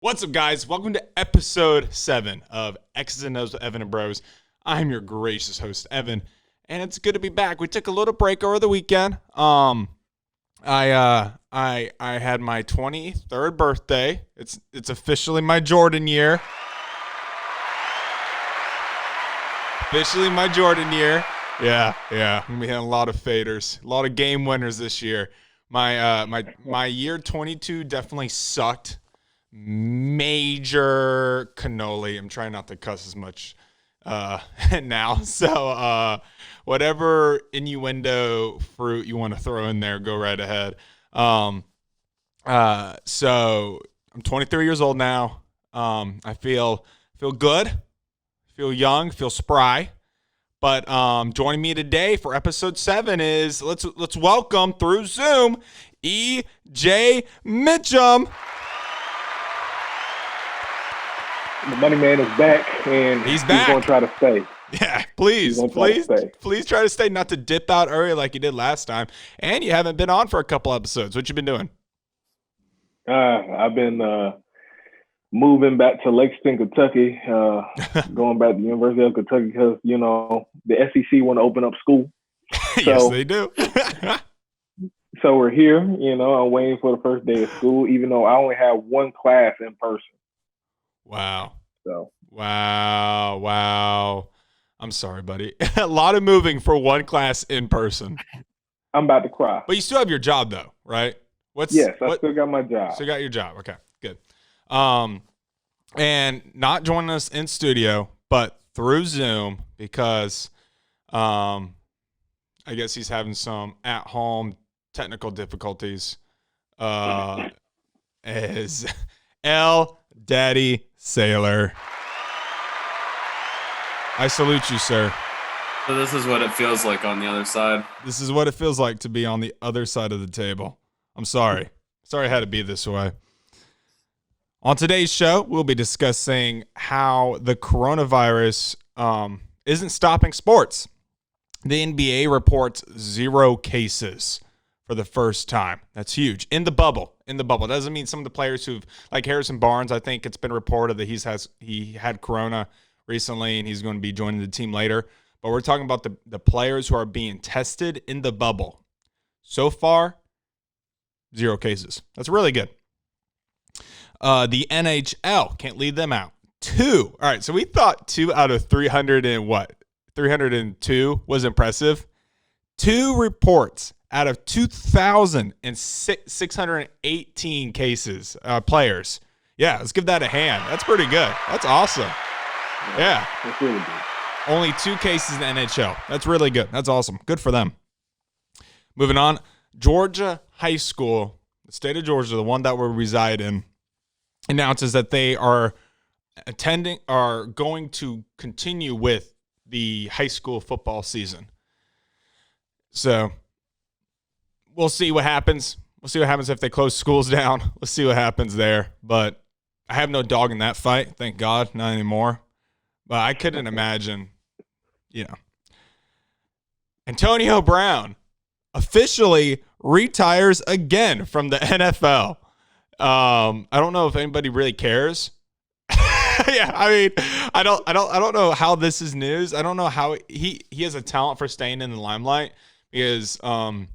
What's up, guys? Welcome to episode 7 of X's and O's with Evan and Bros. I'm your gracious host, Evan, and it's good to be back. We took a little break over the weekend. I had my 23rd birthday. It's officially my Jordan year. Officially my Jordan year. Yeah. I'm gonna be hitting a lot of faders, a lot of game winners this year. My year 22 definitely sucked. Major cannoli. I'm trying not to cuss as much now. So whatever innuendo fruit you want to throw in there, go right ahead. So I'm 23 years old now. I feel good, feel young, feel spry. But joining me today for episode 7 is let's welcome through Zoom EJ Mitchem. The money man is back, and he's back. He's going to try to stay. Yeah, please try to stay, not to dip out early like you did last time. And you haven't been on for a couple episodes. What you been doing? I've been moving back to Lexington, Kentucky, going back to the University of Kentucky because, you know, the SEC want to open up school. Yes, they do. So we're here, you know, I'm waiting for the first day of school, even though I only have one class in person. Wow. So. Wow. I'm sorry, buddy. A lot of moving for one class in person. I'm about to cry. But you still have your job, though, right? Yes, I still got my job. Still got your job. Okay, good. And not joining us in studio, but through Zoom because I guess he's having some at-home technical difficulties. Is Daddy Sailor. I salute you, sir. So this is what it feels like on the other side. This is what it feels like to be on the other side of the table. I'm sorry. Sorry I had to be this way. On today's show, we'll be discussing how the coronavirus isn't stopping sports. The NBA reports 0 cases for the first time. That's huge. In the bubble. Doesn't mean some of the players who've, like Harrison Barnes, I think it's been reported that he had corona recently and he's going to be joining the team later. But we're talking about the players who are being tested in the bubble. So far, 0 cases. That's really good. The NHL, can't leave them out. 2. All right, so we thought 2 out of 302 was impressive. 2 reports out of 2,618 cases, players. Yeah, let's give that a hand. That's pretty good. That's awesome. Yeah. That's really good. Only 2 cases in the NHL. That's really good. That's awesome. Good for them. Moving on, Georgia High School, the state of Georgia, the one that we reside in, announces that they are going to continue with the high school football season. So we'll see what happens. We'll see what happens if they close schools down. Let's see what happens there. But I have no dog in that fight. Thank God, not anymore. But I couldn't imagine, Antonio Brown officially retires again from the NFL. I don't know if anybody really cares. Yeah, I mean, I don't know how this is news. I don't know how he has a talent for staying in the limelight because I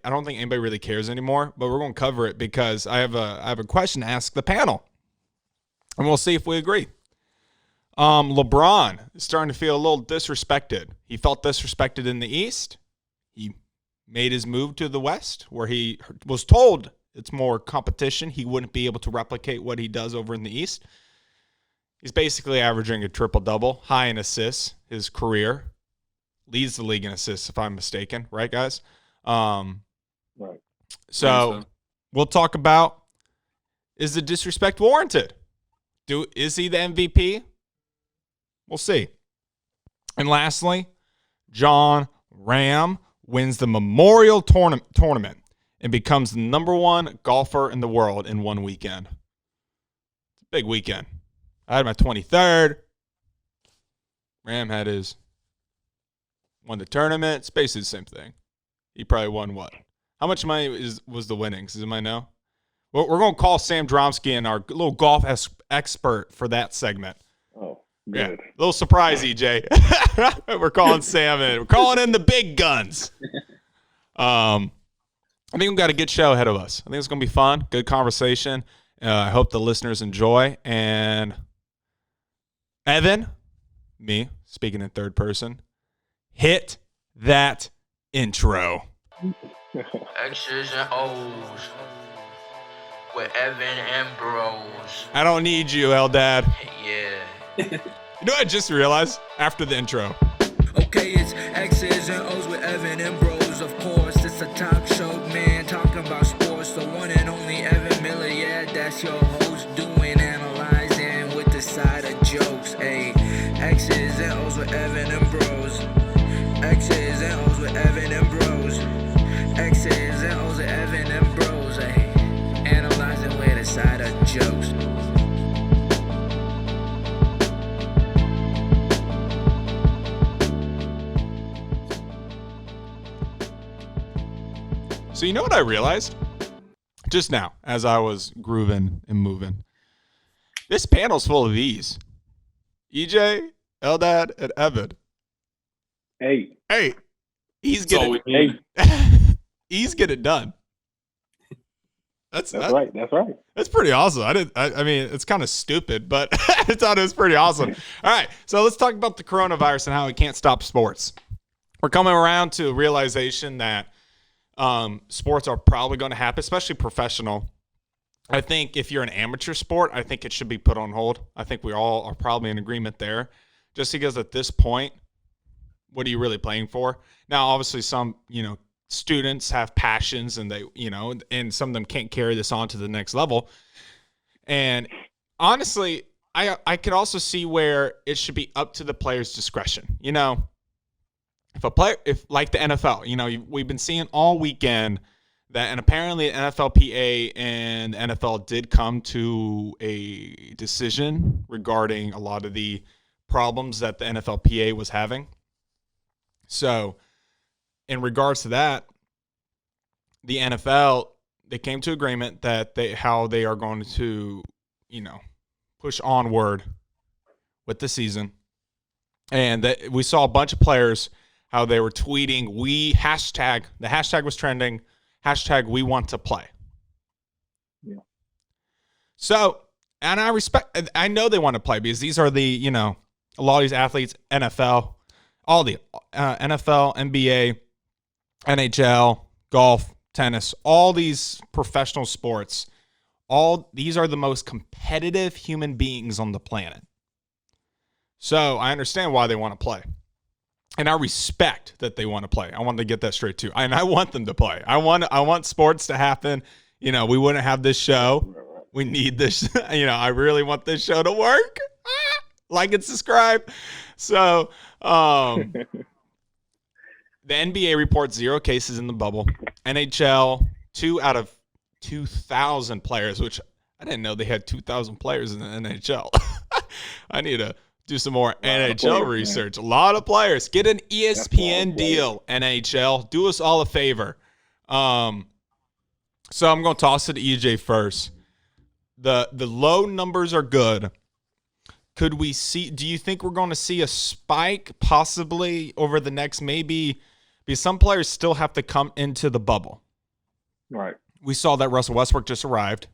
don't think anybody really cares anymore, but we're going to cover it because I have a question to ask the panel, and we'll see if we agree. LeBron is starting to feel a little disrespected. He felt disrespected in the East. He made his move to the West, where he was told it's more competition. He wouldn't be able to replicate what he does over in the East. He's basically averaging a triple-double, high in assists. His career leads the league in assists, if I'm mistaken. Right, guys? Right. So we'll talk about, is the disrespect warranted? Is he the MVP? We'll see. And lastly, Jon Rahm wins the Memorial Tournament and becomes the #1 golfer in the world in one weekend. It's a big weekend. I had my 23rd. Rahm had won the tournament. It's basically the same thing. He probably won what? How much money was the winnings? Does anybody know? We're going to call Sam Dromsky in, our little golf expert for that segment. Oh, Yeah, good. little surprise, EJ. We're calling Sam in. We're calling in the big guns. I think we've got a good show ahead of us. I think it's going to be fun, good conversation. I hope the listeners enjoy. And Evan, me speaking in third person, hit that intro. X's and O's with Evan and Bros. I don't need you, Eldad. Yeah. You know what I just realized after the intro? Okay, it's X's and O's with Evan and Bros. Of course, it's a talk show, man, talking about sports. The one and only Evan Miller, yeah, that's your host, doing analyzing with the side of jokes. Hey, X's and O's with Evan and Bros. X's and O's with Evan and Bros. X's and O's with Evan and Bros. Hey, analyzing with the side of jokes. So you know what I realized just now as I was grooving and moving? This panel's full of these. EJ, Eldad, and Evan. Hey, He's That's all getting we need. he's getting done. That's right. That's right. That's pretty awesome. I mean, it's kind of stupid, but I thought it was pretty awesome. All right, so let's talk about the coronavirus and how it can't stop sports. We're coming around to a realization that sports are probably going to happen, especially professional. I think if you're an amateur sport, I think it should be put on hold. I think we all are probably in agreement there, just because at this point, what are you really playing for? Now, obviously, some students have passions, and they and some of them can't carry this on to the next level. And honestly, I could also see where it should be up to the player's discretion. If a player, if like the NFL, we've been seeing all weekend that, and apparently the NFLPA and the NFL did come to a decision regarding a lot of the problems that the NFLPA was having. So, in regards to that, the NFL, they came to agreement that how they are going to, push onward with the season, and that we saw a bunch of players how they were tweeting, the hashtag was trending, hashtag we want to play. Yeah. So, and I know they want to play because these are the, a lot of these athletes, NFL, all the NFL, NBA, NHL, golf, tennis, all these professional sports, these are the most competitive human beings on the planet. So I understand why they want to play. And I respect that they want to play. I want to get that straight too. And I want them to play. I want sports to happen. We wouldn't have this show. We need this. I really want this show to work. Like and subscribe. So the NBA reports 0 cases in the bubble. NHL, 2 out of 2,000 players, which I didn't know they had 2,000 players in the NHL. I need to do some more NHL research. Man. A lot of players. Get an ESPN deal, NHL. Do us all a favor. So I'm going to toss it to EJ first. The low numbers are good. Do you think we're going to see a spike possibly over the next because some players still have to come into the bubble. Right. We saw that Russell Westbrook just arrived.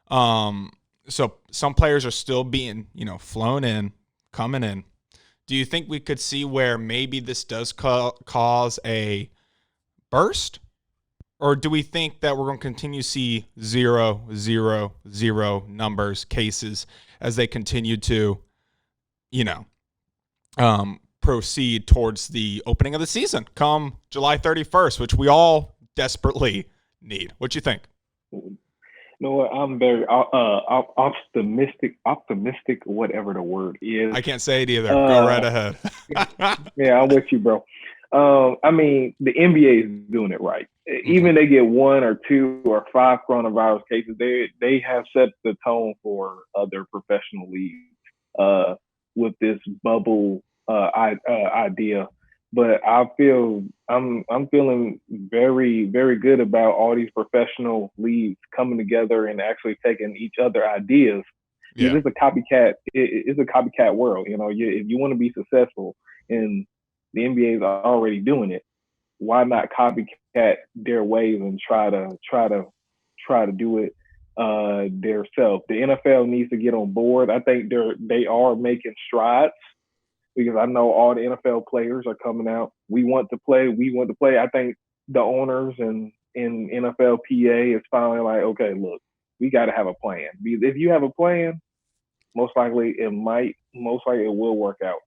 So some players are still being, flown in, coming in. Do you think we could see where maybe this does cause a burst? Or do we think that we're going to continue to see 0, 0, 0 numbers, cases as they continue to, proceed towards the opening of the season come July 31st, which we all desperately need? What do you think? You know what? I'm very optimistic, whatever the word is. I can't say it either. Go right ahead. Yeah, I'm with you, bro. I mean, the NBA is doing it right. Even they get 1 or 2 or 5 coronavirus cases, they have set the tone for other professional leagues with this bubble idea. But I'm feeling very, very good about all these professional leagues coming together and actually taking each other ideas. Yeah. It's a copycat. It's a copycat world. You know, if you want to be successful, and the NBA is already doing it, why not copycat their ways and try to do it themselves? The NFL needs to get on board. I think they are making strides, because I know all the NFL players are coming out. We want to play. I think the owners and in NFLPA is finally like, okay, look, we got to have a plan. Because if you have a plan, most likely it will work out.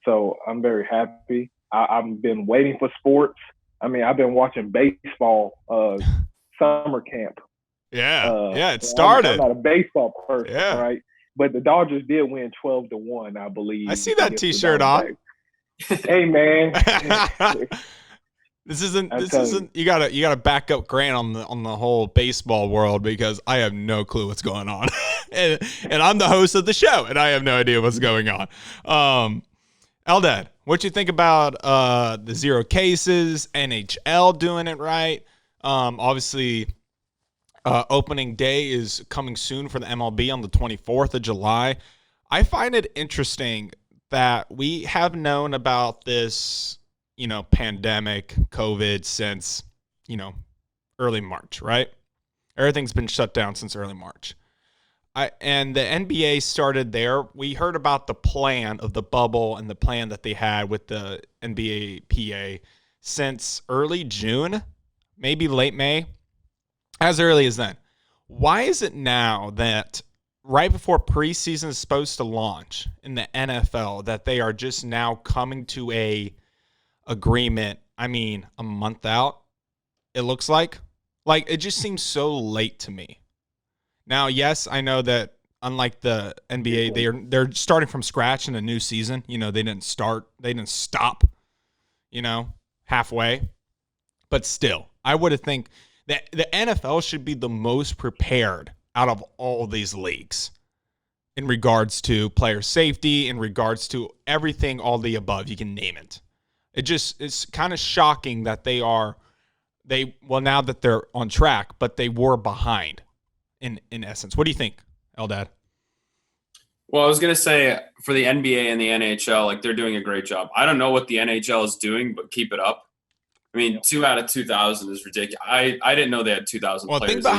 So I'm very happy. I've been waiting for sports. I mean, I've been watching baseball summer camp. Yeah, it started. I'm not a baseball person, Yeah. right? But the Dodgers did win 12-1, I believe. I see that T-shirt on. Hey, man. This isn't you gotta back up Grant on the whole baseball world, because I have no clue what's going on. and I'm the host of the show and I have no idea what's going on. Eldad, what you think about the 0 cases, NHL doing it right? Obviously opening day is coming soon for the MLB on the 24th of July. I find it interesting that we have known about this, pandemic, COVID, since, early March, right? Everything's been shut down since early March. And the NBA started there. We heard about the plan of the bubble and the plan that they had with the NBA PA since early June, maybe late May, as early as then. Why is it now that right before preseason is supposed to launch in the NFL that they are just now coming to a agreement? I mean, a month out, it looks like it just seems so late to me. Now, yes, I know that unlike the NBA, they're starting from scratch in a new season. They didn't stop, halfway. But still, I would have think that the NFL should be the most prepared out of all these leagues in regards to player safety, in regards to everything, all the above, you can name it. It's kind of shocking that now that they're on track, but they were behind in essence. What do you think, Eldad? Well, I was going to say, for the NBA and the NHL, they're doing a great job. I don't know what the NHL is doing, but keep it up. I mean, 2 out of 2,000 is ridiculous. I didn't know they had 2,000 players. Well, think about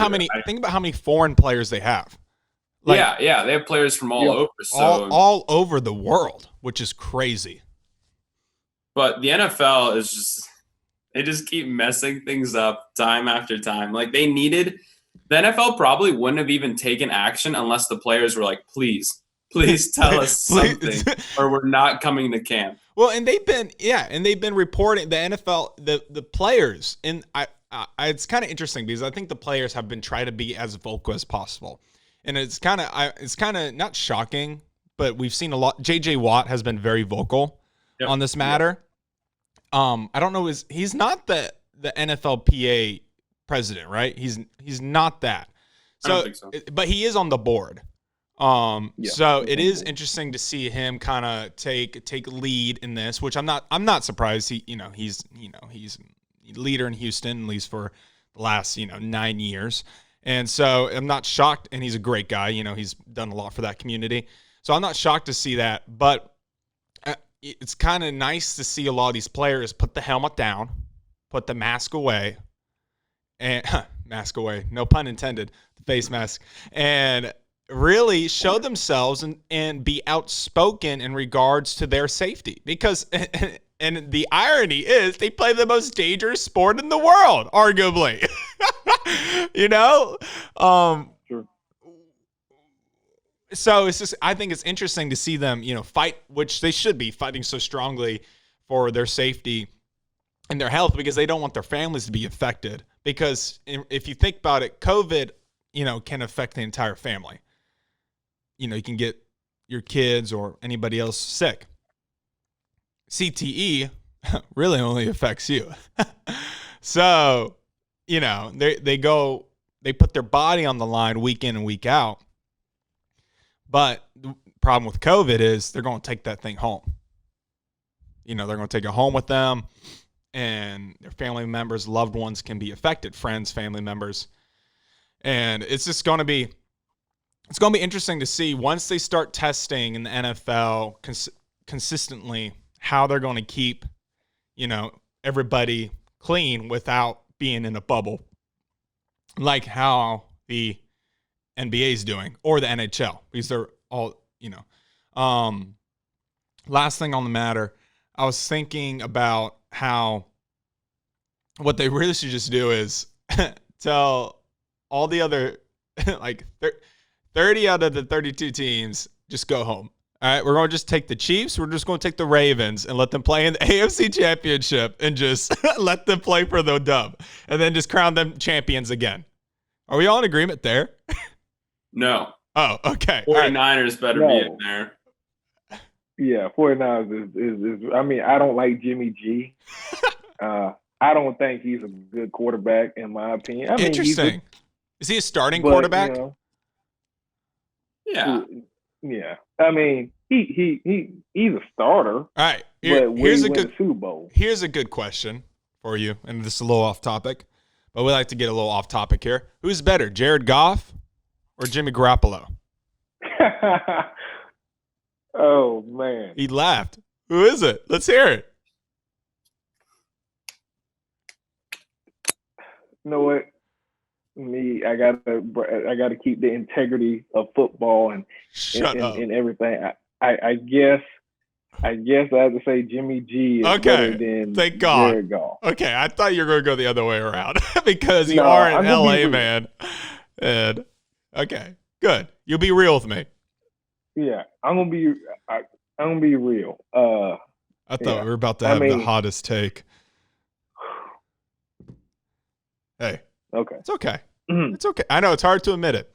how many foreign players they have. Yeah, they have players from all over. So all over the world, which is crazy. But the NFL is they just keep messing things up time after time. The NFL probably wouldn't have even taken action unless the players were like, please tell us something, or we're not coming to camp. Well, and they've been reporting the NFL, the players, and it's kind of interesting because I think the players have been trying to be as vocal as possible, and it's kind of not shocking, but we've seen a lot. JJ Watt has been very vocal on this matter. I don't know, he's not the NFLPA president, right? He's not that. So, I don't think so. But he is on the board. So it is interesting to see him kind of take lead in this, which I'm not surprised. He's leader in Houston, at least for the last 9 years, and so I'm not shocked. And he's a great guy. He's done a lot for that community, so I'm not shocked to see that. But it's kind of nice to see a lot of these players put the helmet down, put the mask away, and mask away, no pun intended, the face mask, and really show themselves and be outspoken in regards to their safety, because and the irony is they play the most dangerous sport in the world, arguably. Sure. So it's just, I think it's interesting to see them fight, which they should be fighting so strongly for their safety and their health, because they don't want their families to be affected, because if you think about it, COVID can affect the entire family. You can get your kids or anybody else sick. CTE really only affects you. So, they put their body on the line week in and week out. But the problem with COVID is they're going to take that thing home. they're going to take it home with them, and their family members, loved ones can be affected, friends, family members. And it's just going to be interesting to see once they start testing in the NFL consistently how they're going to keep, everybody clean without being in a bubble, like how the NBA is doing or the NHL, because they're all, last thing on the matter, I was thinking about how what they really should just do is tell all the other, 30 out of the 32 teams, just go home. All right, we're going to just take the Chiefs. We're just going to take the Ravens and let them play in the AFC Championship and just let them play for the dub and then just crown them champions again. Are we all in agreement there? No. Oh, okay. 49ers better be in there. Yeah, 49ers is I mean, I don't like Jimmy G. I don't think he's a good quarterback, in my opinion. Interesting. Is he a starting quarterback? Yeah. Yeah. I mean, he's a starter. All right. Here's a good Super Bowl. Here's a good question for you, and this is a little off topic, but we like to get a little off topic here. Who's better, Jared Goff or Jimmy Garoppolo? Oh man. He laughed. Who is it? Let's hear it. You know what? I gotta keep the integrity of football and everything. I guess I have to say Jimmy G is better than thank God. Jared Goff. Okay, I thought you were going to go the other way around because you are an LA man. And okay, good. You'll be real with me. Yeah, I'm gonna be real. I thought we were about to have the hottest take. Hey. Okay. It's okay. Mm-hmm. It's okay. I know it's hard to admit it.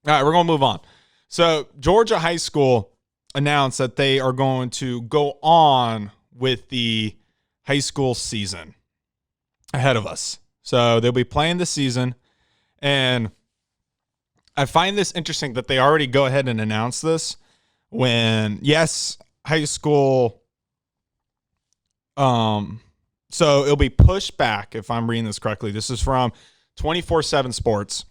All right, we're going to move on. So Georgia High School announced that they are going to go on with the high school season ahead of us. So they'll be playing the season. And I find this interesting that they already go ahead and announce this when, yes, high school so it'll be pushed back, if I'm reading this correctly. This is from 24/7 Sports.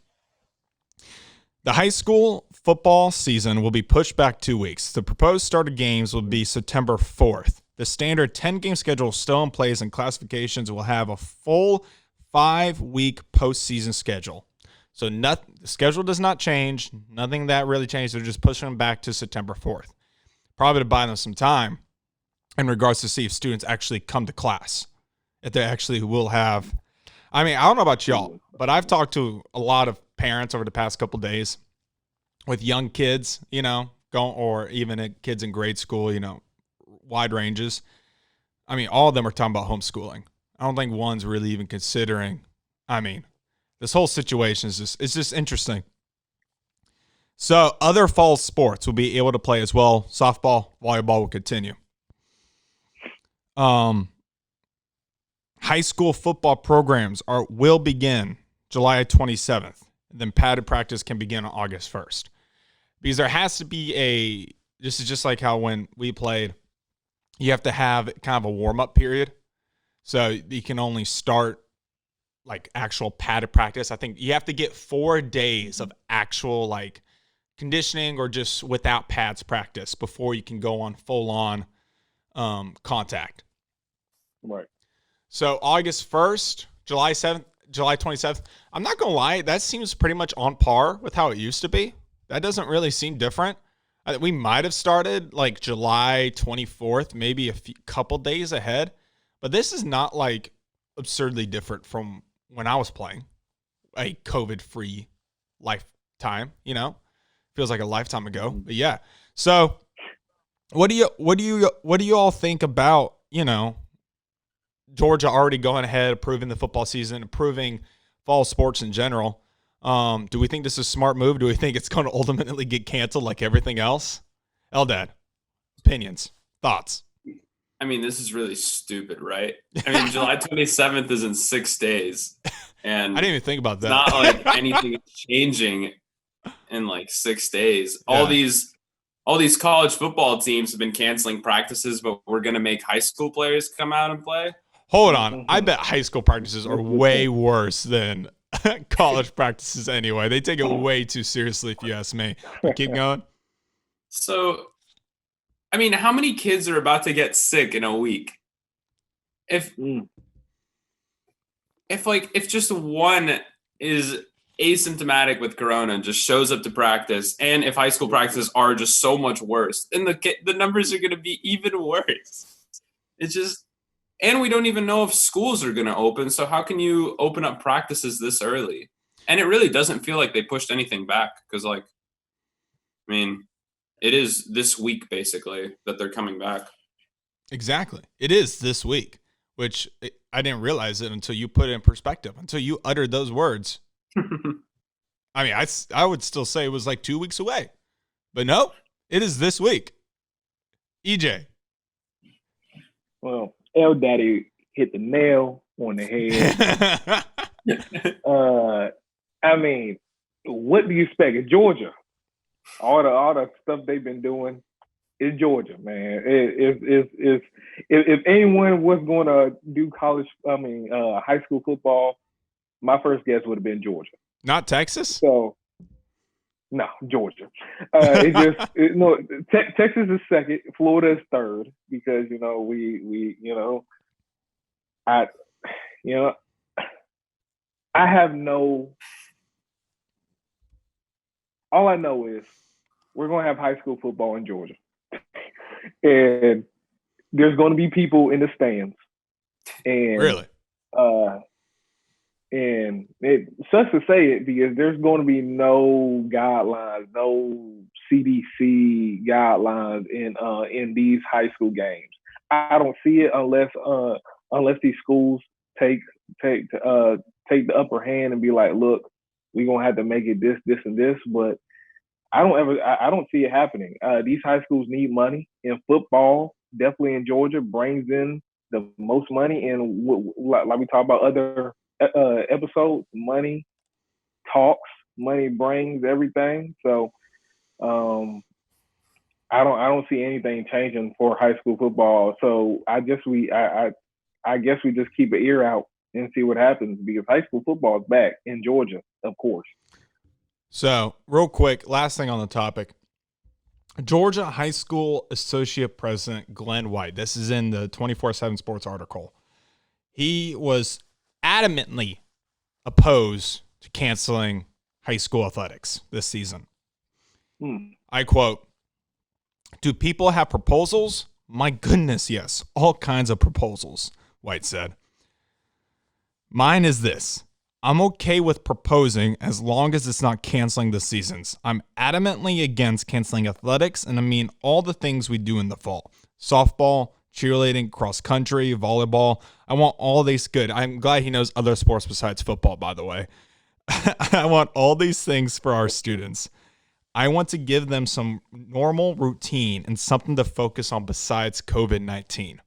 The high school football season will be pushed back 2 weeks. The proposed start of games will be September 4th. The standard 10-game schedule is still in place, and classifications will have a full 5-week postseason schedule. So the schedule does not change. Nothing that really changed. They're just pushing them back to September 4th. Probably to buy them some time in regards to see if students actually come to class. If they actually will have. I mean, I don't know about y'all, but I've talked to a lot of parents over the past couple of days with young kids, or even kids in grade school, wide ranges. I mean, all of them are talking about homeschooling. I don't think one's really even considering. I mean, this whole situation is just interesting. So other fall sports will be able to play as well. Softball, volleyball will continue. High school football programs will begin July 27th. Then padded practice can begin on August 1st. Because there has to be this is just like how when we played, you have to have kind of a warm-up period. So you can only start like actual padded practice. I think you have to get 4 days of actual like conditioning or just without pads practice before you can go on full-on contact. Right. So August 1st, July 7th, July 27th, I'm not going to lie, that seems pretty much on par with how it used to be. That doesn't really seem different. We might have started like July 24th, maybe a couple days ahead, but this is not like absurdly different from when I was playing a COVID-free lifetime, Feels like a lifetime ago, but yeah. So what do you all think about, Georgia already going ahead, approving the football season, approving fall sports in general? Do we think this is a smart move? Do we think it's going to ultimately get canceled like everything else? Eldad, opinions, thoughts? I mean, this is really stupid, right? I mean, July 27th is in 6 days. And I didn't even think about that. It's not like anything is changing in like 6 days. All all these college football teams have been canceling practices, but we're going to make high school players come out and play. Hold on. I bet high school practices are way worse than college practices anyway. They take it way too seriously, if you ask me. But keep going. So, I mean, how many kids are about to get sick in a week? If just one is asymptomatic with corona and just shows up to practice, and if high school practices are just so much worse, then the numbers are going to be even worse. It's just, and we don't even know if schools are going to open. So how can you open up practices this early? And it really doesn't feel like they pushed anything back because, like, I mean, it is this week basically that they're coming back. Exactly. It is this week, which I didn't realize it until you put it in perspective, until you uttered those words. I mean, I would still say it was like 2 weeks away, but no, it is this week. EJ. Well, Eldad hit the nail on the head. I mean, what do you expect? It's Georgia. All the stuff they've been doing is Georgia, man. If anyone was going to do high school football, my first guess would have been Georgia. Not Texas? So, no, Georgia. Texas is second. Florida is third because, I have no, all I know is we're going to have high school football in Georgia. And there's going to be people in the stands. And really? And it sucks to say it because there's going to be no guidelines, no CDC guidelines in these high school games. I don't see it unless these schools take the upper hand and be like, look, we're gonna have to make it this, and this. But I don't see it happening. These high schools need money, and football definitely in Georgia brings in the most money. And like we talk about other episodes, money talks, money brings everything. So I don't see anything changing for high school football. So I guess we just keep an ear out and see what happens because high school football is back in Georgia, of course. So real quick, last thing on the topic. Georgia High School Associate President Glenn White. This is in the 24/7 Sports article. He was adamantly opposed to canceling high school athletics this season. I quote, "Do people have proposals? My goodness, yes. All kinds of proposals," White said. "Mine is this. I'm okay with proposing as long as it's not canceling the seasons. I'm adamantly against canceling athletics, and I mean all the things we do in the fall. Softball, cheerleading, cross country, volleyball. I want all these good." I'm glad he knows other sports besides football, by the way. "I want all these things for our students. I want to give them some normal routine and something to focus on besides COVID-19.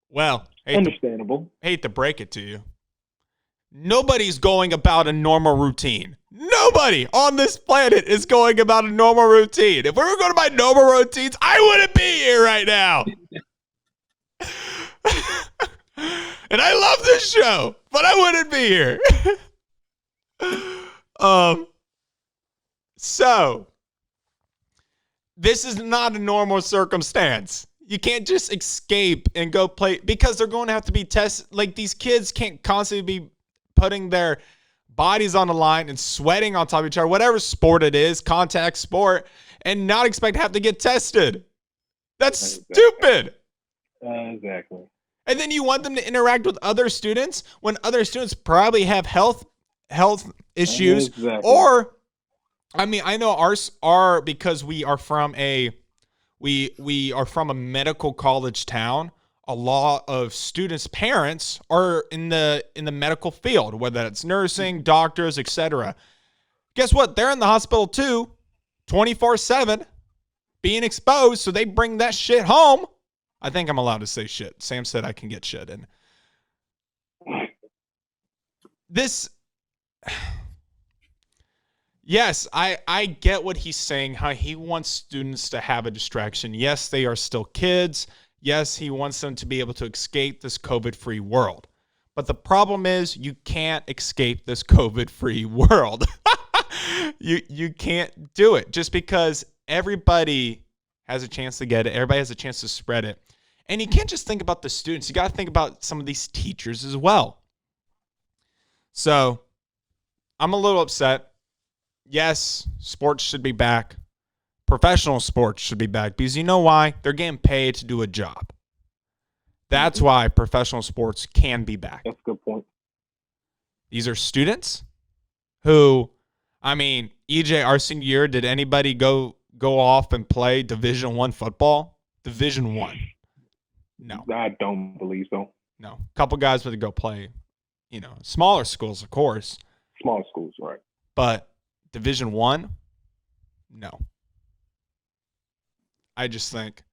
Well, understandable. Hate to break it to you. Nobody's going about a normal routine. Nobody on this planet is going about a normal routine. If we were going by normal routines, I wouldn't be here right now. And I love this show, but I wouldn't be here. So this is not a normal circumstance. You can't just escape and go play because they're going to have to be tested. Like, these kids can't constantly be putting their bodies on the line and sweating on top of each other, whatever sport it is, contact sport, and not expect to have to get tested. That's stupid. Exactly. And then you want them to interact with other students when other students probably have health issues. Exactly. Or, I mean, I know ours are because we are from a medical college town. A lot of students' parents are in the medical field, whether it's nursing, doctors, etc. Guess what? They're in the hospital too, 24/7, being exposed, so they bring that shit home. I think I'm allowed to say shit. Sam said I can get shit in. yes, I get what he's saying, how he wants students to have a distraction. Yes, they are still kids. Yes, he wants them to be able to escape this COVID-free world. But the problem is you can't escape this COVID-free world. You can't do it just because everybody has a chance to get it. Everybody has a chance to spread it. And you can't just think about the students. You got to think about some of these teachers as well. So I'm a little upset. Yes, sports should be back. Professional sports should be back because you know why? They're getting paid to do a job. That's why professional sports can be back. That's a good point. These are students who, I mean, EJ, our senior year, did anybody go off and play Division I football? Division I. No. I don't believe so. No. A couple guys would go play, smaller schools, of course. Small schools, right. But Division I? No. I just think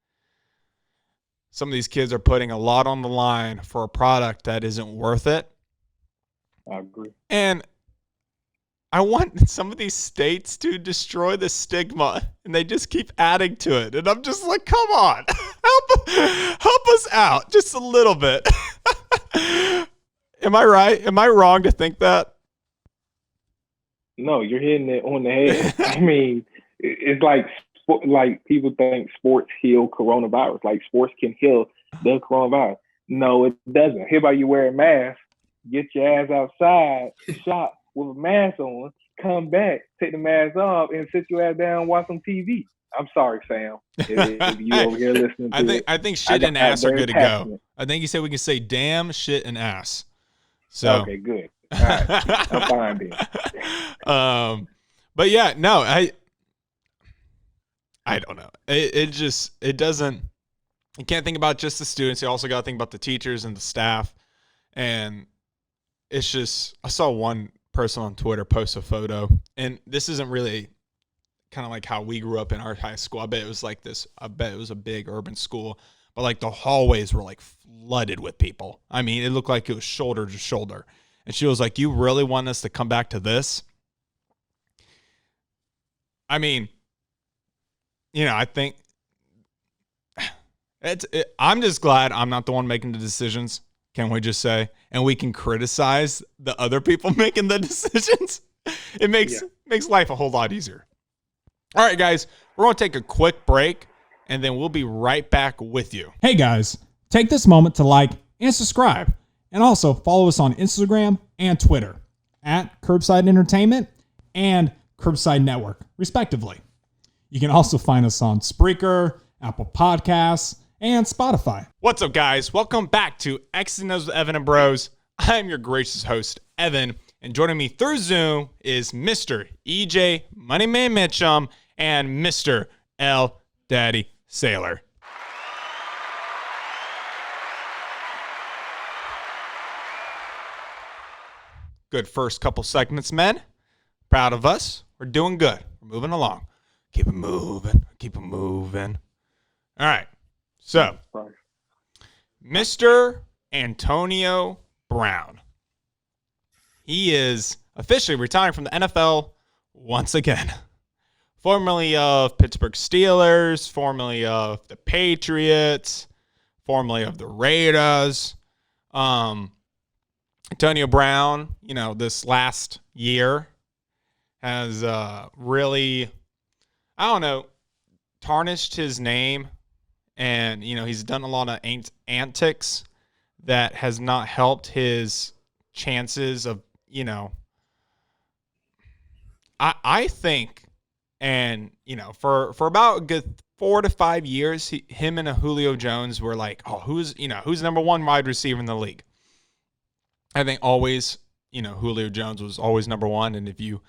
some of these kids are putting a lot on the line for a product that isn't worth it. I agree. And I want some of these states to destroy the stigma, and they just keep adding to it. And I'm just like, come on, help us out just a little bit. Am I right? Am I wrong to think that? No, you're hitting it on the head. I mean, it's like people think sports heal coronavirus. Like sports can heal the coronavirus. No, it doesn't. Hereby you wear a mask, get your ass outside, shop with a mask on, come back, take the mask off, and sit your ass down and watch some TV. I'm sorry, Sam. If you over here listening to I think shit and ass are good to go. I think you said we can say damn, shit, and ass. So okay, good. All right. I'm fine then. But yeah, no, I don't know. It doesn't. You can't think about just the students. You also got to think about the teachers and the staff. And it's just, I saw one person on Twitter post a photo, and this isn't really kind of like how we grew up in our high school. I bet it was like this. I bet it was a big urban school, but like the hallways were like flooded with people. I mean, it looked like it was shoulder to shoulder. And she was like, "You really want us to come back to this?" I mean, I think I'm just glad I'm not the one making the decisions. Can we just say? And we can criticize the other people making the decisions. It makes life a whole lot easier. All right, guys, we're going to take a quick break, and then we'll be right back with you. Hey, guys, take this moment to like and subscribe, and also follow us on Instagram and Twitter at Curbside Entertainment and Curbside Network, respectively. You can also find us on Spreaker, Apple Podcasts, and Spotify. What's up, guys? Welcome back to X's and O's with Evan and Bros. I'm your gracious host, Evan, and joining me through Zoom is Mr. EJ Mitchem and Mr. L Daddy Sailor. Good first couple segments, men. Proud of us. We're doing good. We're moving along. Keep it moving. Keep it moving. All right. So, Mr. Antonio Brown. He is officially retiring from the NFL once again. Formerly of Pittsburgh Steelers, formerly of the Patriots, formerly of the Raiders. Antonio Brown, this last year has really, tarnished his name. And, he's done a lot of antics that has not helped his chances of, I think, and, for about a good 4 to 5 years, him and Julio Jones were like, oh, who's number one wide receiver in the league? I think always, Julio Jones was always number one. And if you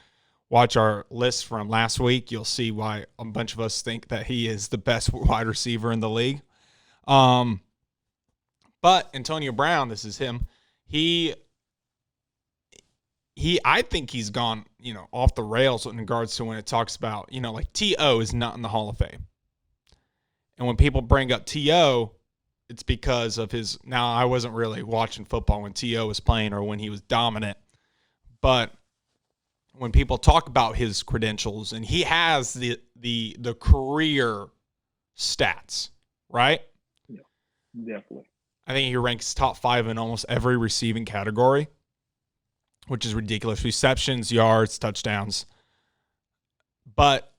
watch our list from last week, you'll see why a bunch of us think that he is the best wide receiver in the league. But Antonio Brown, this is him. I think he's gone, off the rails in regards to when it talks about, like T.O. is not in the Hall of Fame. And when people bring up T.O., it's because of his, now I wasn't really watching football when T.O. was playing or when he was dominant, but when people talk about his credentials, and he has the career stats, right? Yeah, definitely. I think he ranks top 5 in almost every receiving category, which is ridiculous. Receptions, yards, touchdowns. But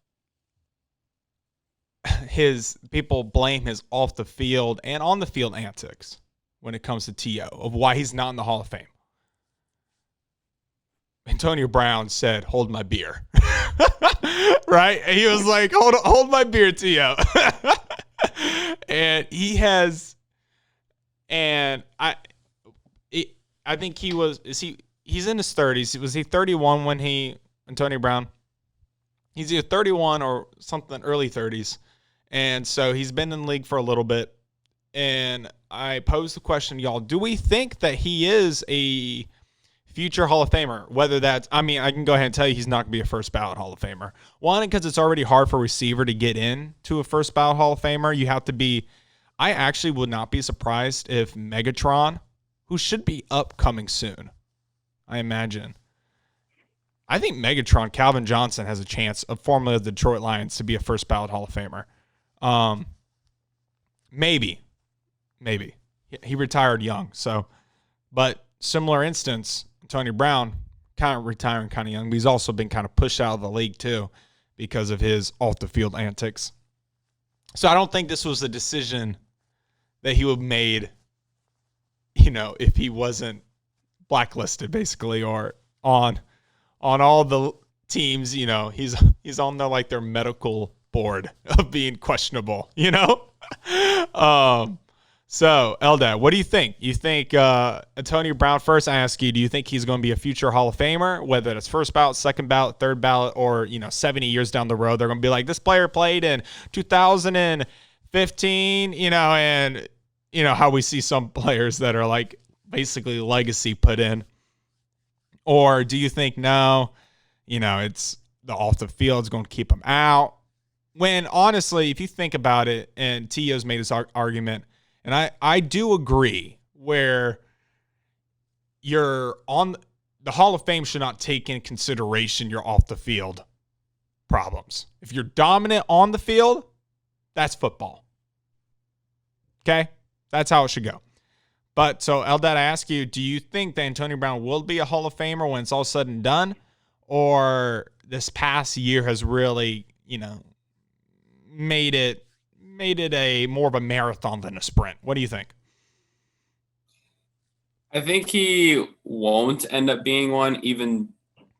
his people blame his off the field and on the field antics when it comes to T.O. of why he's not in the Hall of Fame. Antonio Brown said, "Hold my beer." Right? And he was like, hold my beer, T.O. And he has, and I think he's in his 30s. Was he 31 when Antonio Brown? He's either 31 or something, early 30s. And so he's been in the league for a little bit. And I posed the question to y'all, do we think that he is a future Hall of Famer? Whether that's, I can go ahead and tell you he's not going to be a first ballot Hall of Famer. One, because it's already hard for a receiver to get into a first ballot Hall of Famer. You have to be, I actually would not be surprised if Megatron, who should be upcoming soon, I imagine. I think Megatron, Calvin Johnson, has a chance of formerly of the Detroit Lions to be a first ballot Hall of Famer. Maybe. He retired young, so. But similar instance, Antonio Brown, kind of retiring kind of young, but he's also been kind of pushed out of the league too because of his off-the-field antics. So I don't think this was a decision that he would have made, if he wasn't blacklisted, basically, or on all the teams, he's on their medical board of being questionable, So, Eldad, what do you think? You think Antonio Brown, first I ask you, do you think he's going to be a future Hall of Famer, whether it's first ballot, second ballot, third ballot, or, 70 years down the road, they're going to be like, this player played in 2015, and, how we see some players that are like basically legacy put in? Or do you think, no, it's the off the field is going to keep him out? When, honestly, if you think about it, and T.O.'s made his argument, and I do agree, where you're on the Hall of Fame should not take in consideration your off the field problems. If you're dominant on the field, that's football. Okay? That's how it should go. But so, Eldad, I ask you, do you think that Antonio Brown will be a Hall of Famer when it's all said and done? Or this past year has really, made it a more of a marathon than a sprint? What do you think? I think he won't end up being one, even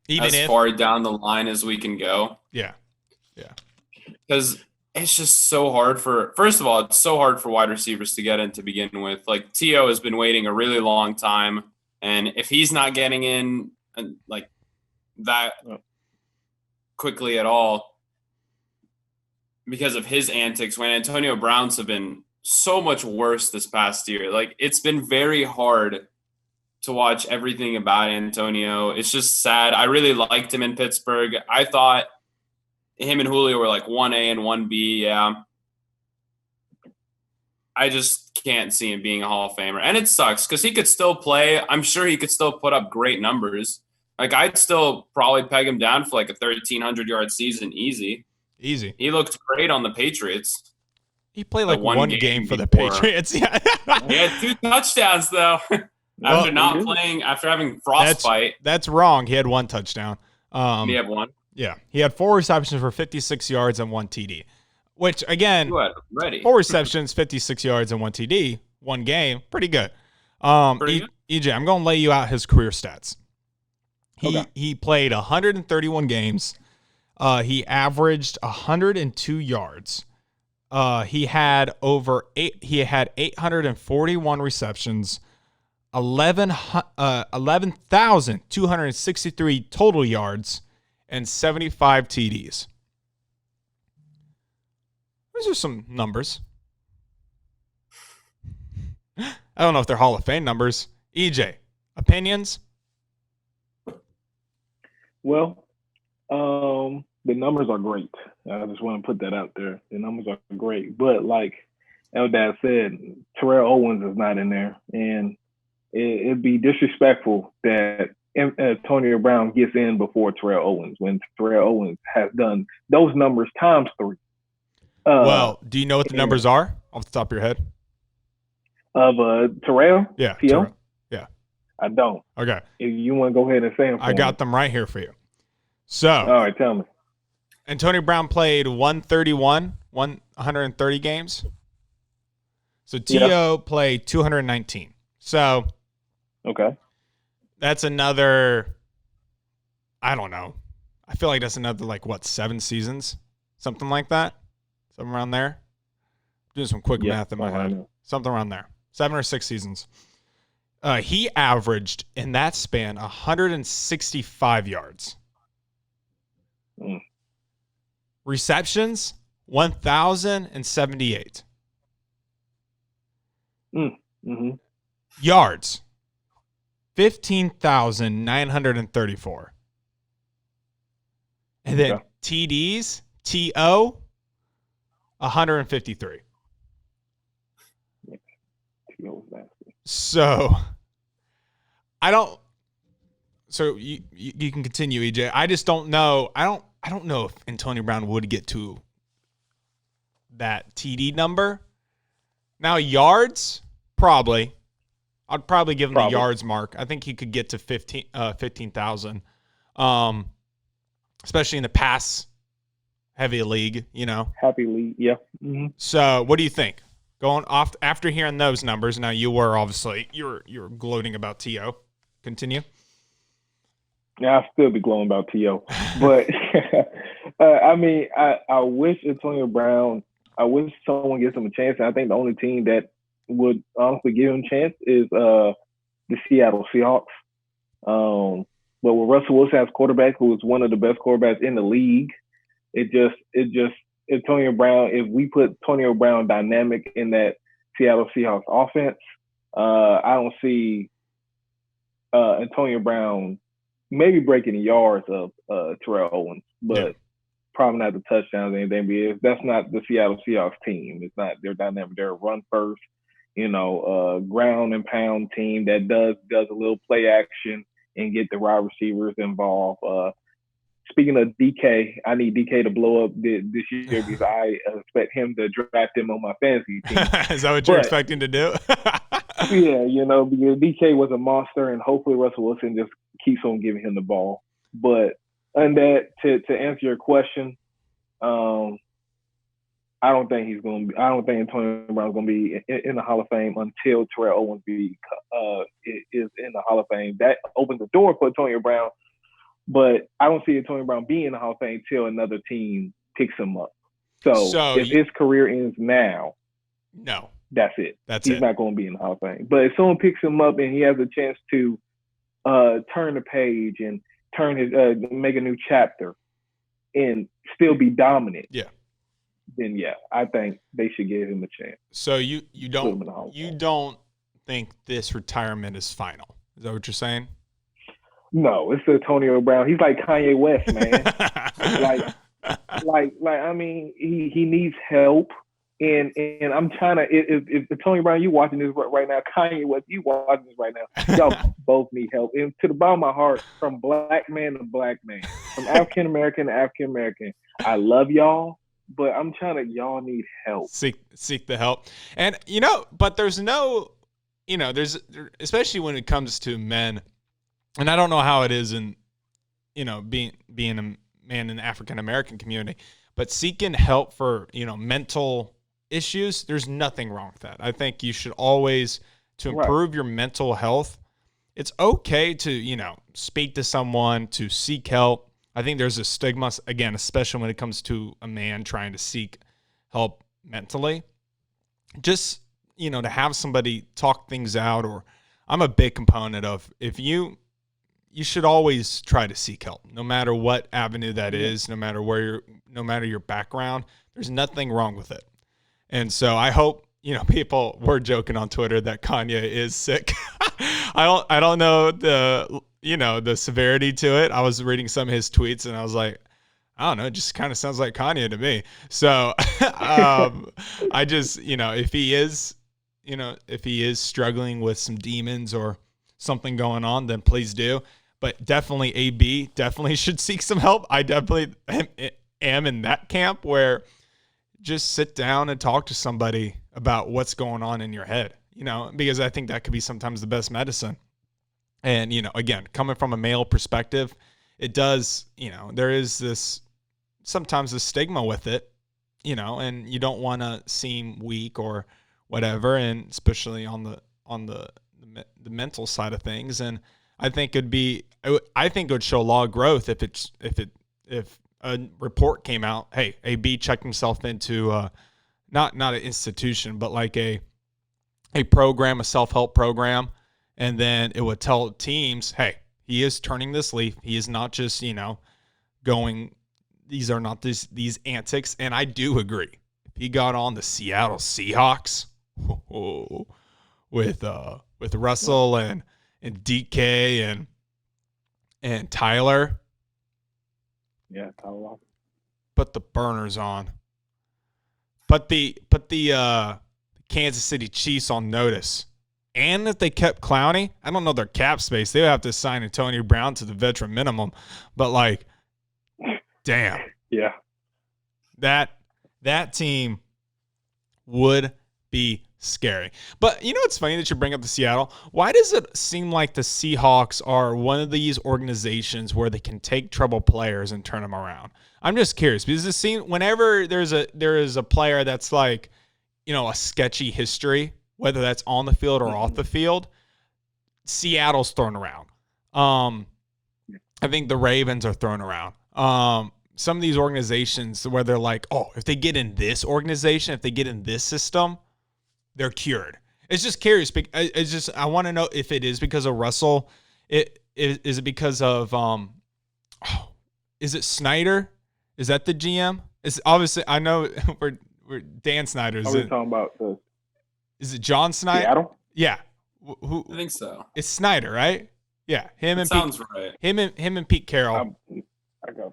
as far down the line as we can go. Yeah. Because it's just so hard first of all, it's so hard for wide receivers to get in to begin with. Like, T.O. has been waiting a really long time, and if he's not getting in like that quickly at all, because of his antics, when Antonio Brown's have been so much worse this past year. Like, it's been very hard to watch everything about Antonio. It's just sad. I really liked him in Pittsburgh. I thought him and Julio were like 1A and 1B. Yeah. I just can't see him being a Hall of Famer. And it sucks because he could still play. I'm sure he could still put up great numbers. Like, I'd still probably peg him down for like a 1,300-yard season easy. He looked great on the Patriots. He played like one game for the Patriots. Yeah. He had 2 touchdowns, though, after having frostbite. That's wrong. He had 1 touchdown. He had 1? Yeah. He had 4 receptions for 56 yards and 1 TD, which, again, 4 receptions, 56 yards, and 1 TD, 1 game. Pretty good. EJ, I'm going to lay you out his career stats. He played 131 games. He averaged 102 yards. He had 841 receptions, 11,263 total yards, and 75 TDs. Those are some numbers. I don't know if they're Hall of Fame numbers. EJ, opinions? Well, the numbers are great. I just want to put that out there. The numbers are great. But like Eldad said, Terrell Owens is not in there. And it'd be disrespectful that Antonio Brown gets in before Terrell Owens, when Terrell Owens has done those numbers times 3. Well, do you know what the numbers are off the top of your head? Of Terrell? Yeah, T.O.? Terrell. Yeah. I don't. Okay. If you want to go ahead and say them for I got me. them right here for you. So, All right, tell me. Antonio Brown played 130 games. So T.O. played 219. So, okay. That's another, I don't know. I feel like that's another, 7 seasons? Something like that? Something around there? Doing some quick math in my head. Something around there. 7 or 6 seasons. He averaged, in that span, 165 yards. Receptions, 1,078. Yards, 15,934. And then TDs, TO, 153. So you can continue, EJ. I just don't know. I don't know if Antonio Brown would get to that TD number. Now yards, probably. I'd probably give him the yards mark. I think he could get to 15,000. Especially in the pass heavy league, Happy league, yeah. Mm-hmm. So, what do you think? Going off after hearing those numbers, now you were obviously you're gloating about T.O. Continue. Yeah, I'll still be gloating about T.O. But I wish Antonio Brown. I wish someone gives him a chance. And I think the only team that would honestly give him a chance is the Seattle Seahawks. But with Russell Wilson as quarterback, who is one of the best quarterbacks in the league, it just Antonio Brown. If we put Antonio Brown dynamic in that Seattle Seahawks offense, I don't see Antonio Brown maybe breaking the yards of Terrell Owens, but probably not the touchdowns or anything. Because that's not the Seattle Seahawks team. It's not their dynamic. They're a run first, ground and pound team that does a little play action and get the wide receivers involved. Speaking of DK, I need DK to blow up this year because I expect him to draft him on my fantasy team. Is that what you're expecting to do? Yeah, because DK was a monster, and hopefully Russell Wilson just keeps on giving him the ball. But to answer your question, I don't think Antonio Brown's going to be in the Hall of Fame until Terrell Owens is in the Hall of Fame. That opens the door for Antonio Brown, but I don't see Antonio Brown being in the Hall of Fame till another team picks him up. So if his career ends now, no, that's it. He's not going to be in the Hall of Fame. But if someone picks him up and he has a chance to turn the page and make a new chapter and still be dominant, then I think they should give him a chance. So you don't think this retirement is final? Is that what you're saying? No, it's Antonio Brown. He's like Kanye West, man. He needs help. And I'm trying to, if Antonio Brown, you watching this right now, Kanye West, you watching this right now, y'all both need help. And to the bottom of my heart, from black man to black man, from African American to African American, I love y'all, but I'm trying to, y'all need help. Seek the help. And, but there's no, there's, especially when it comes to men, and I don't know how it is in, being a man in the African American community, but seeking help for, mental issues, there's nothing wrong with that. I think you should always, to improve your mental health, it's okay to, speak to someone, to seek help. I think there's a stigma, again, especially when it comes to a man trying to seek help mentally. Just, to have somebody talk things out, or I'm a big component of, if you should always try to seek help, no matter what avenue that is, no matter your background. There's nothing wrong with it. And so I hope, people were joking on Twitter that Kanye is sick. I don't know the severity to it. I was reading some of his tweets and I was like, I don't know, it just kind of sounds like Kanye to me. So I just, if he is struggling with some demons or something going on, then please do. but definitely AB definitely should seek some help. I definitely am in that camp where just sit down and talk to somebody about what's going on in your head, because I think that could be sometimes the best medicine. And, again, coming from a male perspective, it does, there is this sometimes a stigma with it, and you don't want to seem weak or whatever, and especially on the mental side of things. And I think it would show a lot of growth if a report came out, hey, AB checked himself into not an institution, but like a program, a self-help program, and then it would tell teams, hey, he is turning this leaf. He is not just, going, these are not these antics. And I do agree. If he got on the Seattle Seahawks with Russell and DK and Tyler, yeah, Tyler. Put the burners on. Put the Kansas City Chiefs on notice. And if they kept Clowney, I don't know their cap space. They would have to sign Antonio Brown to the veteran minimum. But like, damn. Yeah. That team would be scary. But it's funny that you bring up the Seattle. Why does it seem like the Seahawks are one of these organizations where they can take troubled players and turn them around? I'm just curious because it seems whenever there is a player that's like, a sketchy history, whether that's on the field or off the field, Seattle's thrown around. I think the Ravens are thrown around. Some of these organizations where they're like, oh, if they get in this organization, if they get in this system, they're cured. It's just curious. I want to know if it is because of Russell. Is it because of is it Snyder? Is that the GM? It's obviously I know we're Dan Snyder. Are we talking about is it John Snyder? Seattle? Yeah. I think so. It's Snyder, right? Yeah. Sounds right. Him and Pete Carroll. I got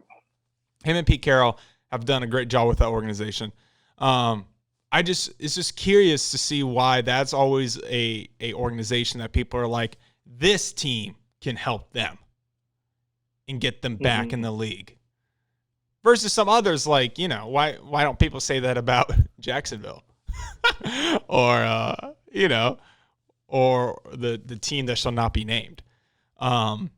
Him and Pete Carroll have done a great job with that organization. It's just curious to see why that's always a organization that people are like, this team can help them and get them back in the league. Versus some others like, why don't people say that about Jacksonville? or or the team that shall not be named. But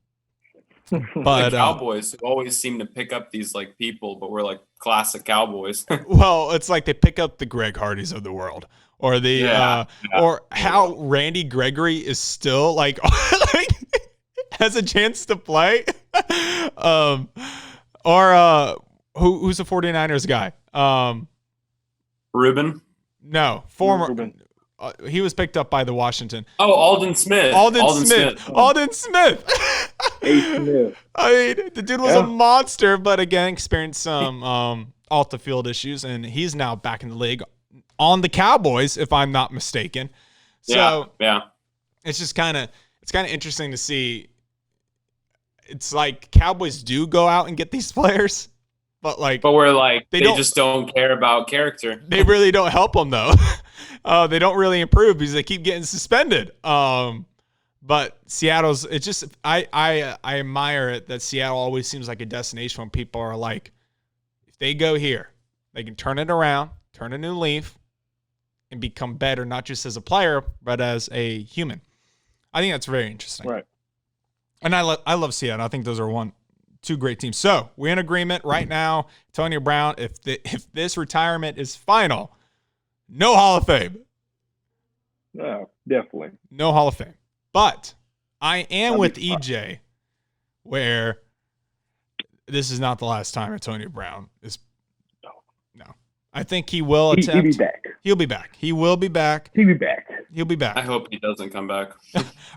the Cowboys who always seem to pick up these like people, but we're like classic Cowboys. Well, it's like they pick up the Greg Hardys of the world, or or how Randy Gregory is still like has a chance to play. Who's the 49ers guy? Ruben? No, former. He was picked up by the Washington. Oh, Alden Smith. Alden Smith. A. Smith. I mean, the dude was a monster, but again, experienced some off the field issues, and he's now back in the league on the Cowboys, if I'm not mistaken. So yeah. It's just kind of interesting to see. It's like Cowboys do go out and get these players, but we're like they just don't care about character. They really don't help them though. They don't really improve because they keep getting suspended. But Seattle's, it's just I admire it that Seattle always seems like a destination when people are like, if they go here, they can turn it around, turn a new leaf, and become better, not just as a player, but as a human. I think that's very interesting. Right. And I love Seattle. I think those are two great teams. So we're in agreement right now. Antonio Brown, if this retirement is final, no Hall of Fame. No, definitely. No Hall of Fame. But I am with EJ where this is not the last time Antonio Brown is. No. I think he will attempt. He'll be back. He'll be back. He will be back. He'll be back. He'll be back. I hope he doesn't come back.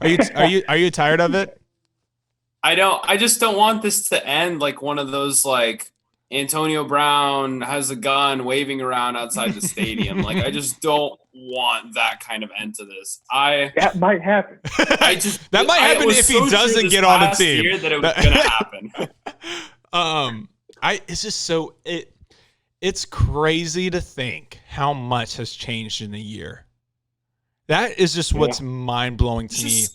Are you tired of it? I just don't want this to end like one of those like Antonio Brown has a gun waving around outside the stadium. Like I just don't want that kind of end to this. That might happen. That might happen if he doesn't get on the team. Year that it was gonna happen. It's just so it's crazy to think how much has changed in a year. That is just what's mind blowing to me.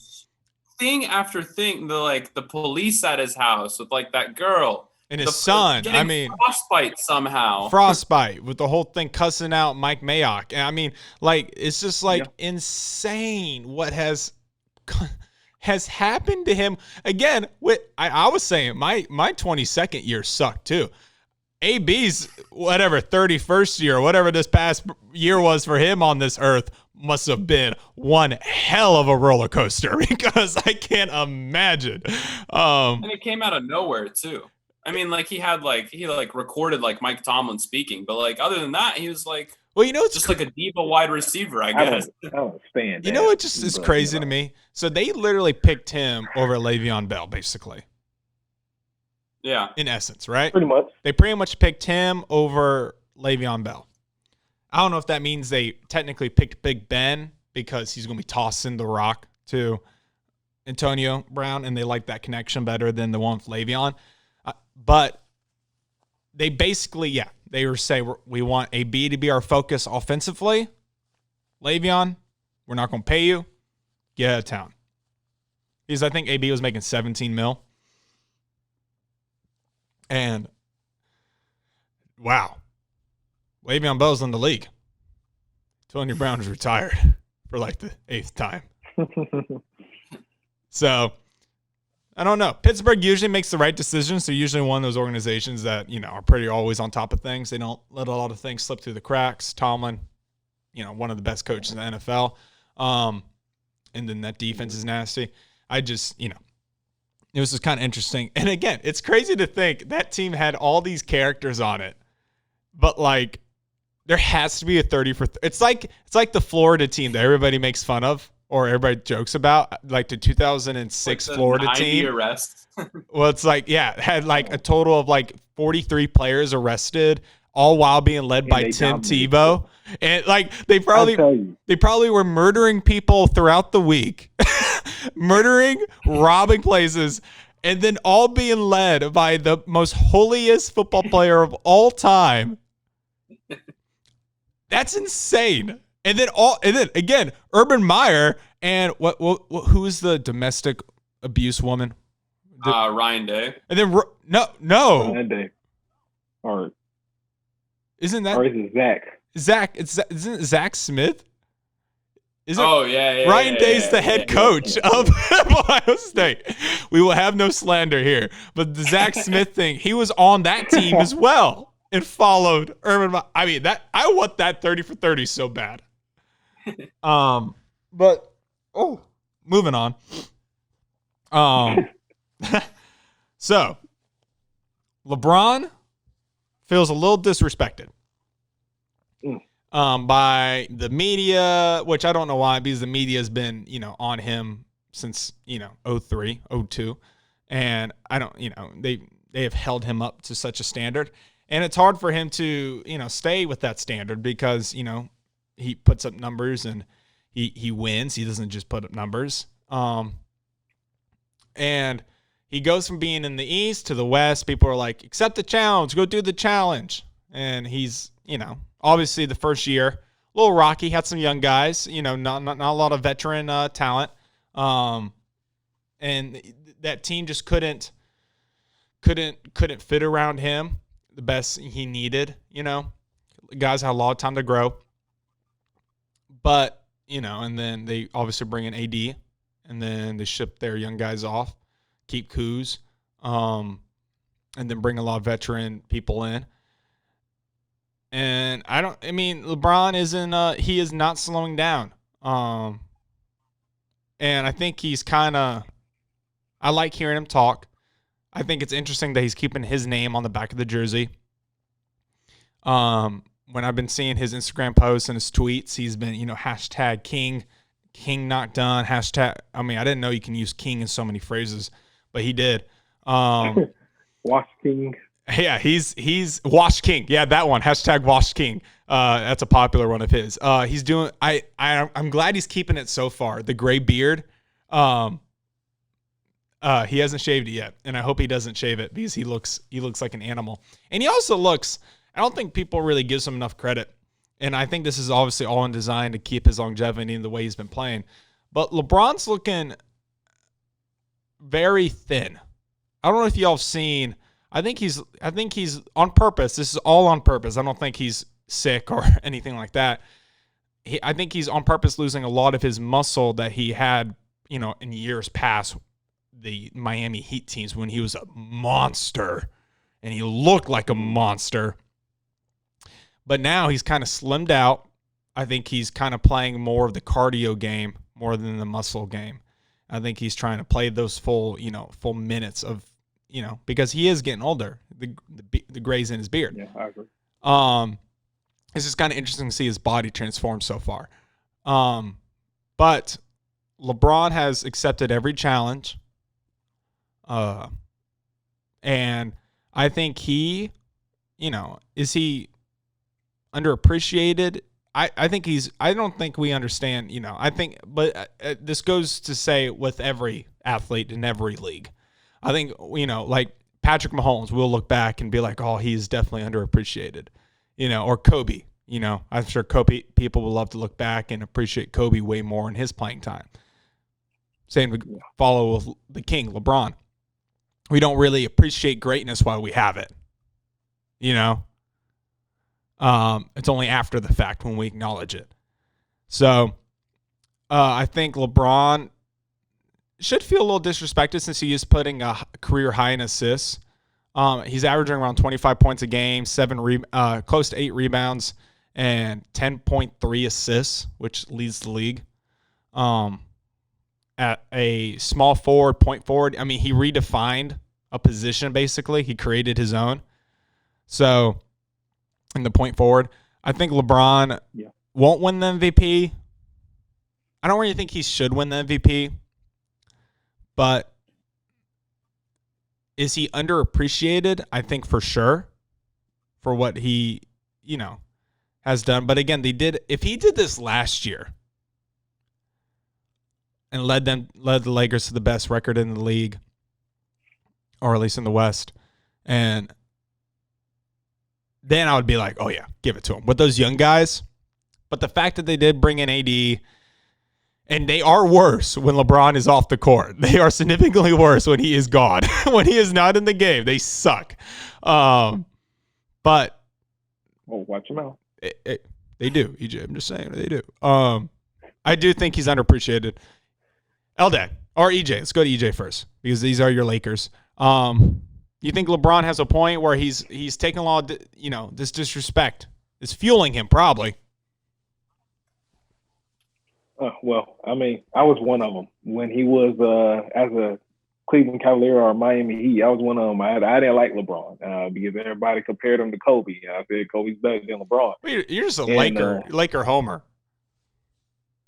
thing after thing. The police at his house with like that girl and his son. I mean, frostbite somehow. Frostbite with the whole thing cussing out Mike Mayock. And I mean, like it's just like insane what has happened to him. Again, I was saying my 22nd year sucked too. AB's whatever 31st year, whatever this past year was for him on this earth must have been one hell of a roller coaster because I can't imagine. And it came out of nowhere too. I mean, like he recorded like Mike Tomlin speaking, but like other than that, he was like, well, you know, it's just like a diva wide receiver, I guess. I don't stand. You know what just is crazy to me? So they literally picked him over Le'Veon Bell, basically. Yeah. In essence, right? Pretty much. They pretty much picked him over Le'Veon Bell. I don't know if that means they technically picked Big Ben because he's going to be tossing the rock to Antonio Brown, and they like that connection better than the one with Le'Veon. But they basically, they were saying we want AB to be our focus offensively. Le'Veon, we're not going to pay you. Get out of town. Because I think AB was making $17 million. And, wow. Le'Veon Bell's in the league. Antonio Brown is retired for like the 8th time. So, I don't know. Pittsburgh usually makes the right decisions. They're usually one of those organizations that, are pretty always on top of things. They don't let a lot of things slip through the cracks. Tomlin, one of the best coaches in the NFL. And then that defense is nasty. I just, it was just kind of interesting. And again, it's crazy to think that team had all these characters on it. But like there has to be a 30 for it's like the Florida team that everybody makes fun of or everybody jokes about, like the 2006 like the Florida team. Arrests. Well, it's like, had like a total of like 43 players arrested, all while being led by Tim Tebow. And like they probably were murdering people throughout the week. Murdering, robbing places, and then all being led by the most holiest football player of all time. That's insane. And then again, Urban Meyer and who is the domestic abuse woman? Ryan Day. And then no. Ryan Day. Or isn't that? Or is it Zach? Isn't it Zach Smith? Ryan Day's the head coach of Ohio State. We will have no slander here. But the Zach Smith thing, he was on that team as well and followed Urban. I mean, I want that 30 for 30 so bad. But moving on. So LeBron feels a little disrespected. By the media, which I don't know why, because the media has been, on him since, 03, 02. And I don't, they have held him up to such a standard. And it's hard for him to, stay with that standard because, he puts up numbers and he wins. He doesn't just put up numbers. And he goes from being in the East to the West. People are like, accept the challenge, go do the challenge. And he's, obviously the first year, a little rocky, had some young guys, not a lot of veteran talent. And that team just couldn't fit around him the best he needed, Guys had a lot of time to grow. But, and then they obviously bring in AD, and then they ship their young guys off, keep Kuz, and then bring a lot of veteran people in. And LeBron he is not slowing down. And I think he's I like hearing him talk. I think it's interesting that he's keeping his name on the back of the jersey. When I've been seeing his Instagram posts and his tweets, he's been, hashtag King not done, hashtag. I mean, I didn't know you can use King in so many phrases, but he did. Wash King. Yeah, he's Wash King. Yeah, that one. Hashtag Wash King. That's a popular one of his. He's doing. I'm glad he's keeping it so far. The gray beard. He hasn't shaved it yet, and I hope he doesn't shave it because he looks like an animal. And he also looks. I don't think people really gives him enough credit, and I think this is obviously all in design to keep his longevity in the way he's been playing. But LeBron's looking very thin. I don't know if y'all have seen. I think he's on purpose. This is all on purpose. I don't think he's sick or anything like that. I think he's on purpose losing a lot of his muscle that he had, in years past, the Miami Heat teams when he was a monster and he looked like a monster. But now he's kind of slimmed out. I think he's kind of playing more of the cardio game more than the muscle game. I think he's trying to play those full minutes of, because he is getting older. The gray's in his beard. Yeah, I agree. It's just kind of interesting to see his body transform so far. But LeBron has accepted every challenge. And I think he, is he underappreciated? I don't think we understand, but this goes to say with every athlete in every league. I think, like Patrick Mahomes, we'll look back and be like, oh, he's definitely underappreciated, or Kobe, I'm sure Kobe, people will love to look back and appreciate Kobe way more in his playing time. Same to follow with the king, LeBron. We don't really appreciate greatness while we have it, It's only after the fact when we acknowledge it. So I think LeBron should feel a little disrespected since he is putting a career high in assists. He's averaging around 25 points a game, close to 8 rebounds, and 10.3 assists, which leads the league. At a small forward, point forward, he redefined a position basically. He created his own. So in the point forward, I think LeBron won't win the MVP. I don't really think he should win the MVP. But is he underappreciated? I think for sure for what he, has done. But again, if he did this last year and led the Lakers to the best record in the league, or at least in the West, and then I would be like, oh yeah, give it to him with those young guys. But the fact that they did bring in AD, and they are worse when LeBron is off the court. They are significantly worse when he is gone. When he is not in the game, they suck. But watch him out. They do, EJ. I'm just saying they do. I do think he's underappreciated. Eldad or EJ. Let's go to EJ first because these are your Lakers. You think LeBron has a point where he's taking a lot of, this disrespect is fueling him probably? Well, I was one of them when he was as a Cleveland Cavalier or Miami Heat. I was one of them. I didn't like LeBron because everybody compared him to Kobe. I said Kobe's better than LeBron. You're just a Laker homer.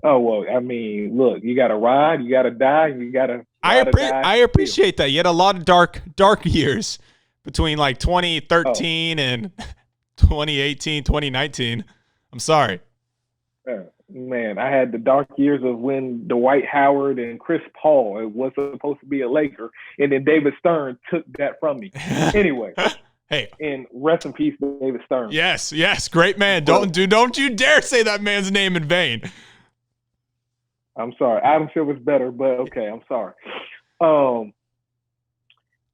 Oh well, look, you got to ride, you got to die, you got to. I appreciate that. You had a lot of dark years between like 2013 and 2018, 2019. I'm sorry. Man, I had the dark years of when Dwight Howard and Chris Paul was supposed to be a Laker, and then David Stern took that from me. Anyway, hey, and rest in peace, David Stern. Yes, great man. Don't you dare say that man's name in vain. I'm sorry. Adam Silver's better, but okay, I'm sorry.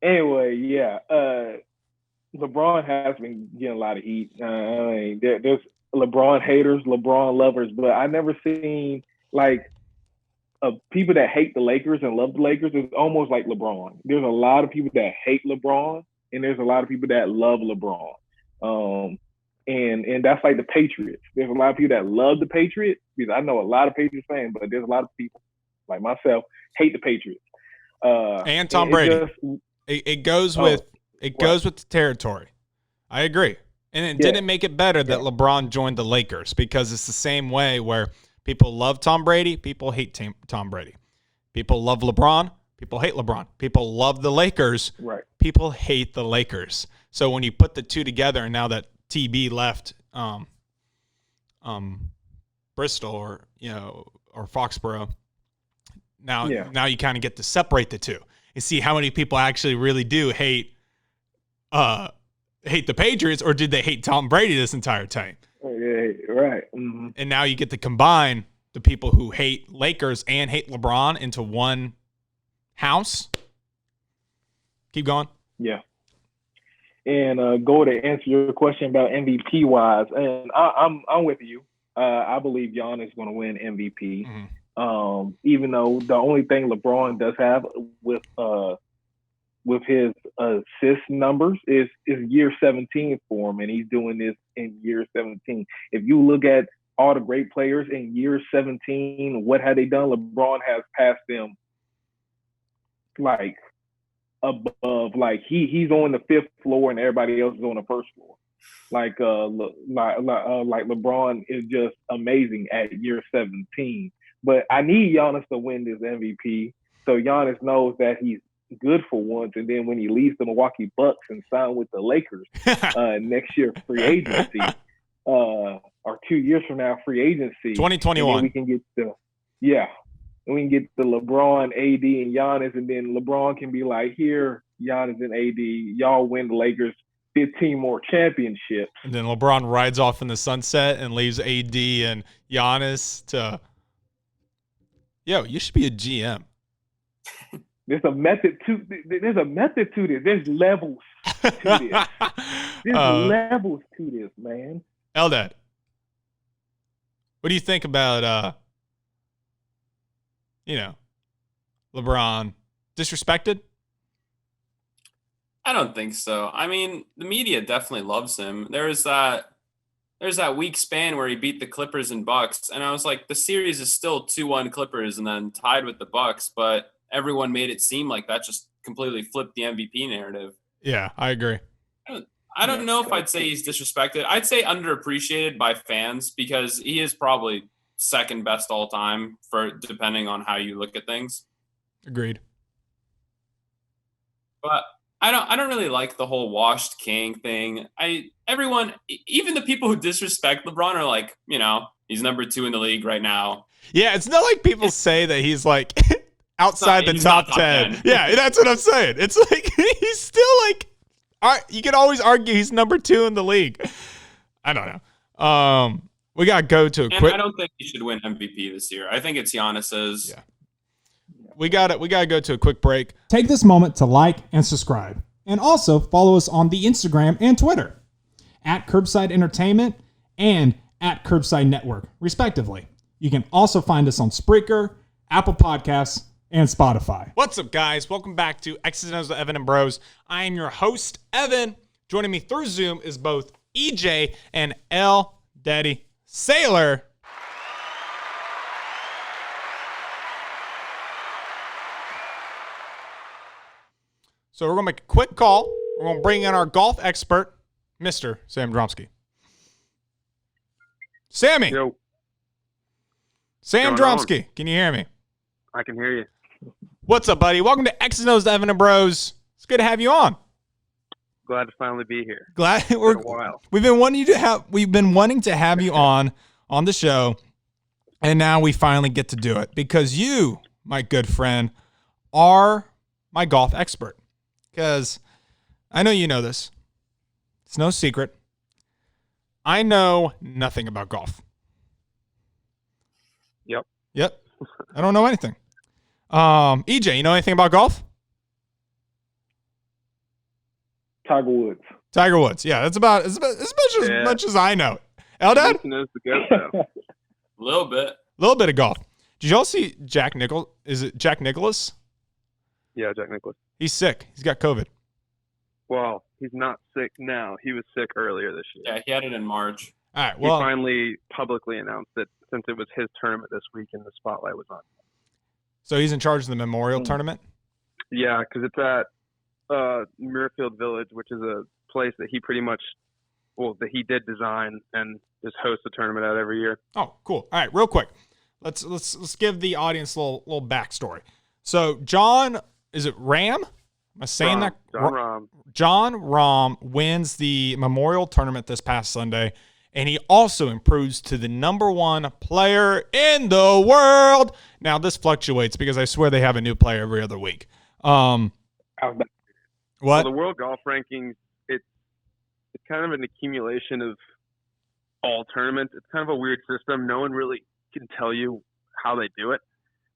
Anyway, yeah. LeBron has been getting a lot of heat. There's LeBron haters, LeBron lovers, but I never seen like people that hate the Lakers and love the Lakers. It's almost like LeBron. There's a lot of people that hate LeBron, and there's a lot of people that love LeBron. And that's like the Patriots. There's a lot of people that love the Patriots because I know a lot of Patriots fans, but there's a lot of people like myself hate the Patriots. And Tom Brady. It goes with the territory. I agree. And it didn't make it better that LeBron joined the Lakers because it's the same way where people love Tom Brady, people hate Tom Brady. People love LeBron, people hate LeBron. People love the Lakers, right? People hate the Lakers. So when you put the two together, and now that TB left Bristol or Foxborough, now you kind of get to separate the two and see how many people actually really do hate the Patriots, or did they hate Tom Brady this entire time? Right. Mm-hmm. And now you get to combine the people who hate Lakers and hate LeBron into one house. Keep going. Yeah. And go to answer your question about MVP wise, and I'm with you. I believe Giannis is going to win MVP. Mm-hmm. Even though the only thing LeBron does have with his assist numbers is year 17 for him, and he's doing this in year 17. If you look at all the great players in year 17, what had they done? LeBron has passed them like above, like he's on the 5th floor and everybody else is on the 1st floor. Like LeBron is just amazing at year 17. But I need Giannis to win this MVP, so Giannis knows that he's good for once, and then when he leaves the Milwaukee Bucks and sign with the Lakers next year free agency, or 2 years from now free agency, 2021, we can get we can get the LeBron, AD, and Giannis, and then LeBron can be like, here, Giannis and AD, y'all win the Lakers 15 more championships. And then LeBron rides off in the sunset and leaves AD and Giannis to, yo, you should be a GM. There's a method to this. There's levels to this. There's levels to this, man. Eldad, what do you think about LeBron disrespected? I don't think so. I mean, the media definitely loves him. There's that week span where he beat the Clippers and Bucks, and I was like, the series is still 2-1 Clippers and then tied with the Bucks, but everyone made it seem like that just completely flipped the MVP narrative. Yeah, I agree. I don't know if I'd say he's disrespected. I'd say underappreciated by fans because he is probably second best all time for depending on how you look at things. Agreed. But I don't really like the whole washed king thing. Everyone, even the people who disrespect LeBron are like, he's number 2 in the league right now. Yeah, it's not like people say that he's like outside the top 10. Yeah, that's what I'm saying. It's like he's still like, you can always argue he's number 2 in the league. I don't know. We got to go to a quick. I don't think he should win MVP this year. I think it's Giannis's. Yeah. We got to go to a quick break. Take this moment to like and subscribe. And also follow us on the Instagram and Twitter at Curbside Entertainment and at Curbside Network, respectively. You can also find us on Spreaker, Apple Podcasts, and Spotify. What's up, guys? Welcome back to X's and O's with Evan and Bros. I am your host, Evan. Joining me through Zoom is both EJ and L Daddy Sailor. So we're going to make a quick call. We're going to bring in our golf expert, Mr. Sam Dromsky. Sammy. Yo. Sam Dromsky. Can you hear me? I can hear you. What's up, buddy? Welcome to X's and O's with Evan and Bros. It's good to have you on. Glad to finally be here. Glad It's been a while. We've been wanting to have you on the show, and now we finally get to do it because you, my good friend, are my golf expert. Because I know you know this. It's no secret. I know nothing about golf. Yep. I don't know anything. EJ, you know anything about golf? Tiger Woods. Tiger Woods. Yeah, that's about as much as I know. Eldad? Knows the goat, though. A little bit. A little bit of golf. Did y'all see Jack Nicklaus? Is it Jack Nicklaus? Yeah, Jack Nicklaus. He's sick. He's got COVID. Well, he's not sick now. He was sick earlier this year. Yeah, he had it in March. All right. He Well, finally publicly announced that since it was his tournament this week and the spotlight was on. so he's in charge of the Memorial Tournament. Yeah, because it's at Muirfield Village, which is a place that he that he did design and just hosts a tournament at every year. Oh, cool. All right, real quick. Let's give the audience a little backstory. So Jon, is it Rahm? Am I saying that? Jon Rahm. Jon Rahm wins the Memorial Tournament this past Sunday, and he also improves to the #1 player in the world. Now, this fluctuates because I swear they have a new player every other week. What? Well, the world golf rankings, it's kind of an accumulation of all tournaments. It's kind of a weird system. No one really can tell you how they do it.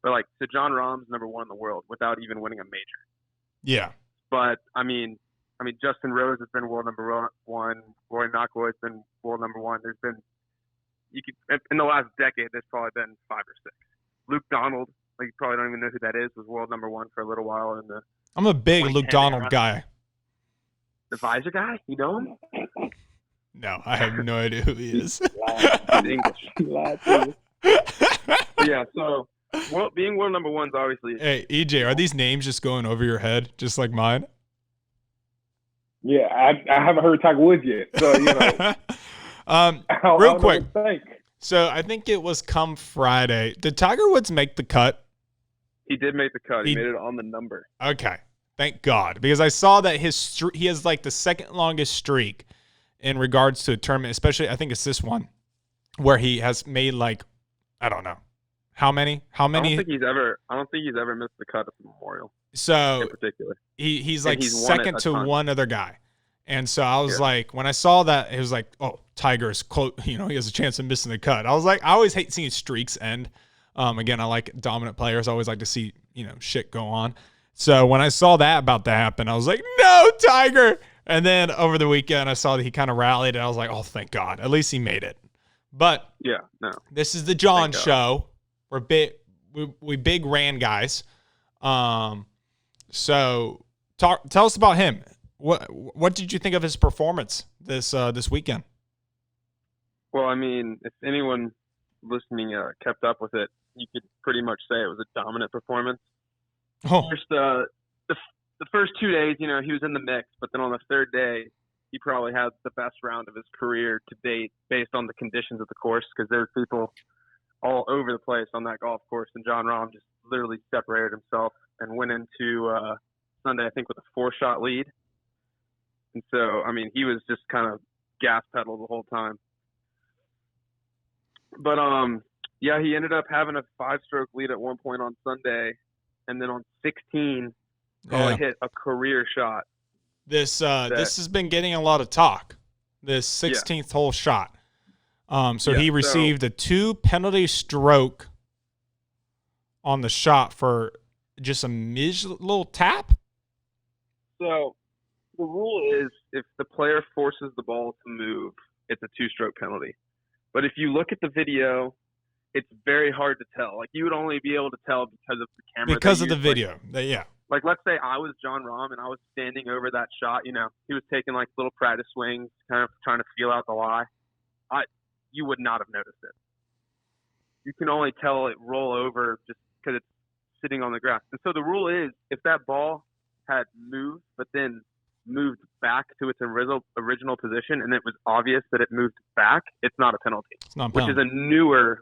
But so Jon Rahm's #1 in the world without even winning a major. Yeah. But I mean, Justin Rose has been world number one. Rory McIlroy's been world number one. There's been in the last decade, there's probably been 5 or 6. Luke Donald, like you probably don't even know who that is, was world number one for a little while in the. I'm a big Luke Donald guy. The visor guy, you know him? No, I have no idea who he is. English. Yeah, so being world number one is obviously. Hey, EJ, are these names just going over your head, just like mine? Yeah, I haven't heard Tiger Woods yet, so you know. Real quick. So I think it was come Friday. Did Tiger Woods make the cut? He did make the cut. He made it on the number. Okay, thank God, because I saw that he has like the second longest streak in regards to a tournament, especially I think it's this one where he has made like I don't know how many. I don't think he's ever missed the cut at the Memorial. So in particular, he's like second to one other guy. And so I was like, when I saw that, it was like, oh, Tiger's close. You know, he has a chance of missing the cut. I was like, I always hate seeing streaks end. Again, I like dominant players. I always like to see, you know, shit go on. So when I saw that about to happen, I was like, no, Tiger. And then over the weekend, I saw that he kind of rallied, and I was like, oh, thank God. At least he made it. But this is the Jon show. We're we big Rand guys. So tell us about him. What did you think of his performance this weekend? Well, I mean, if anyone listening kept up with it, you could pretty much say it was a dominant performance. Oh. The first 2 days, you know, he was in the mix, but then on the third day, he probably had the best round of his career to date based on the conditions of the course, because there's people all over the place on that golf course, and Jon Rahm just literally separated himself and went into Sunday, I think, with a 4-shot lead. And so, I mean, he was just kind of gas pedal the whole time. But, yeah, he ended up having a 5-stroke lead at one point on Sunday. And then on 16, probably hit a career shot. This has been getting a lot of talk, this 16th hole shot. He received a 2-penalty stroke on the shot for just a little tap? So the rule is if the player forces the ball to move, it's a 2-stroke penalty. But if you look at the video, it's very hard to tell. Like, you would only be able to tell because of the camera. Because of the video, Like, let's say I was Jon Rahm and I was standing over that shot. You know, he was taking, like, little practice swings, kind of trying to feel out the lie. You would not have noticed it. You can only tell it roll over just because it's sitting on the grass. And so the rule is if that ball had moved but then moved back to its original position and it was obvious that it moved back, it's not a penalty. It's not a penalty.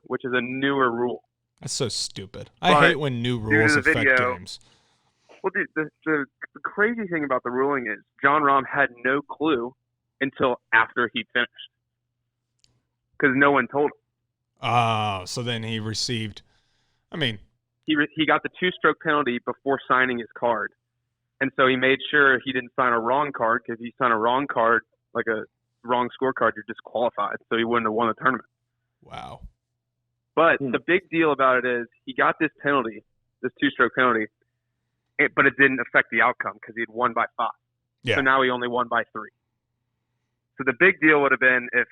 Which is a newer rule. That's so stupid. I hate when new rules affect games. Well, dude, the crazy thing about the ruling is Jon Rahm had no clue until after he finished because no one told him. So then he received, he got the 2-stroke penalty before signing his card. And so he made sure he didn't sign a wrong card, because if you sign a wrong card, like a wrong scorecard, you're disqualified. So he wouldn't have won the tournament. Wow. But the big deal about it is he got this penalty, this 2-stroke penalty, but it didn't affect the outcome because he had won by 5. Yeah. So now he only won by 3. So the big deal would have been if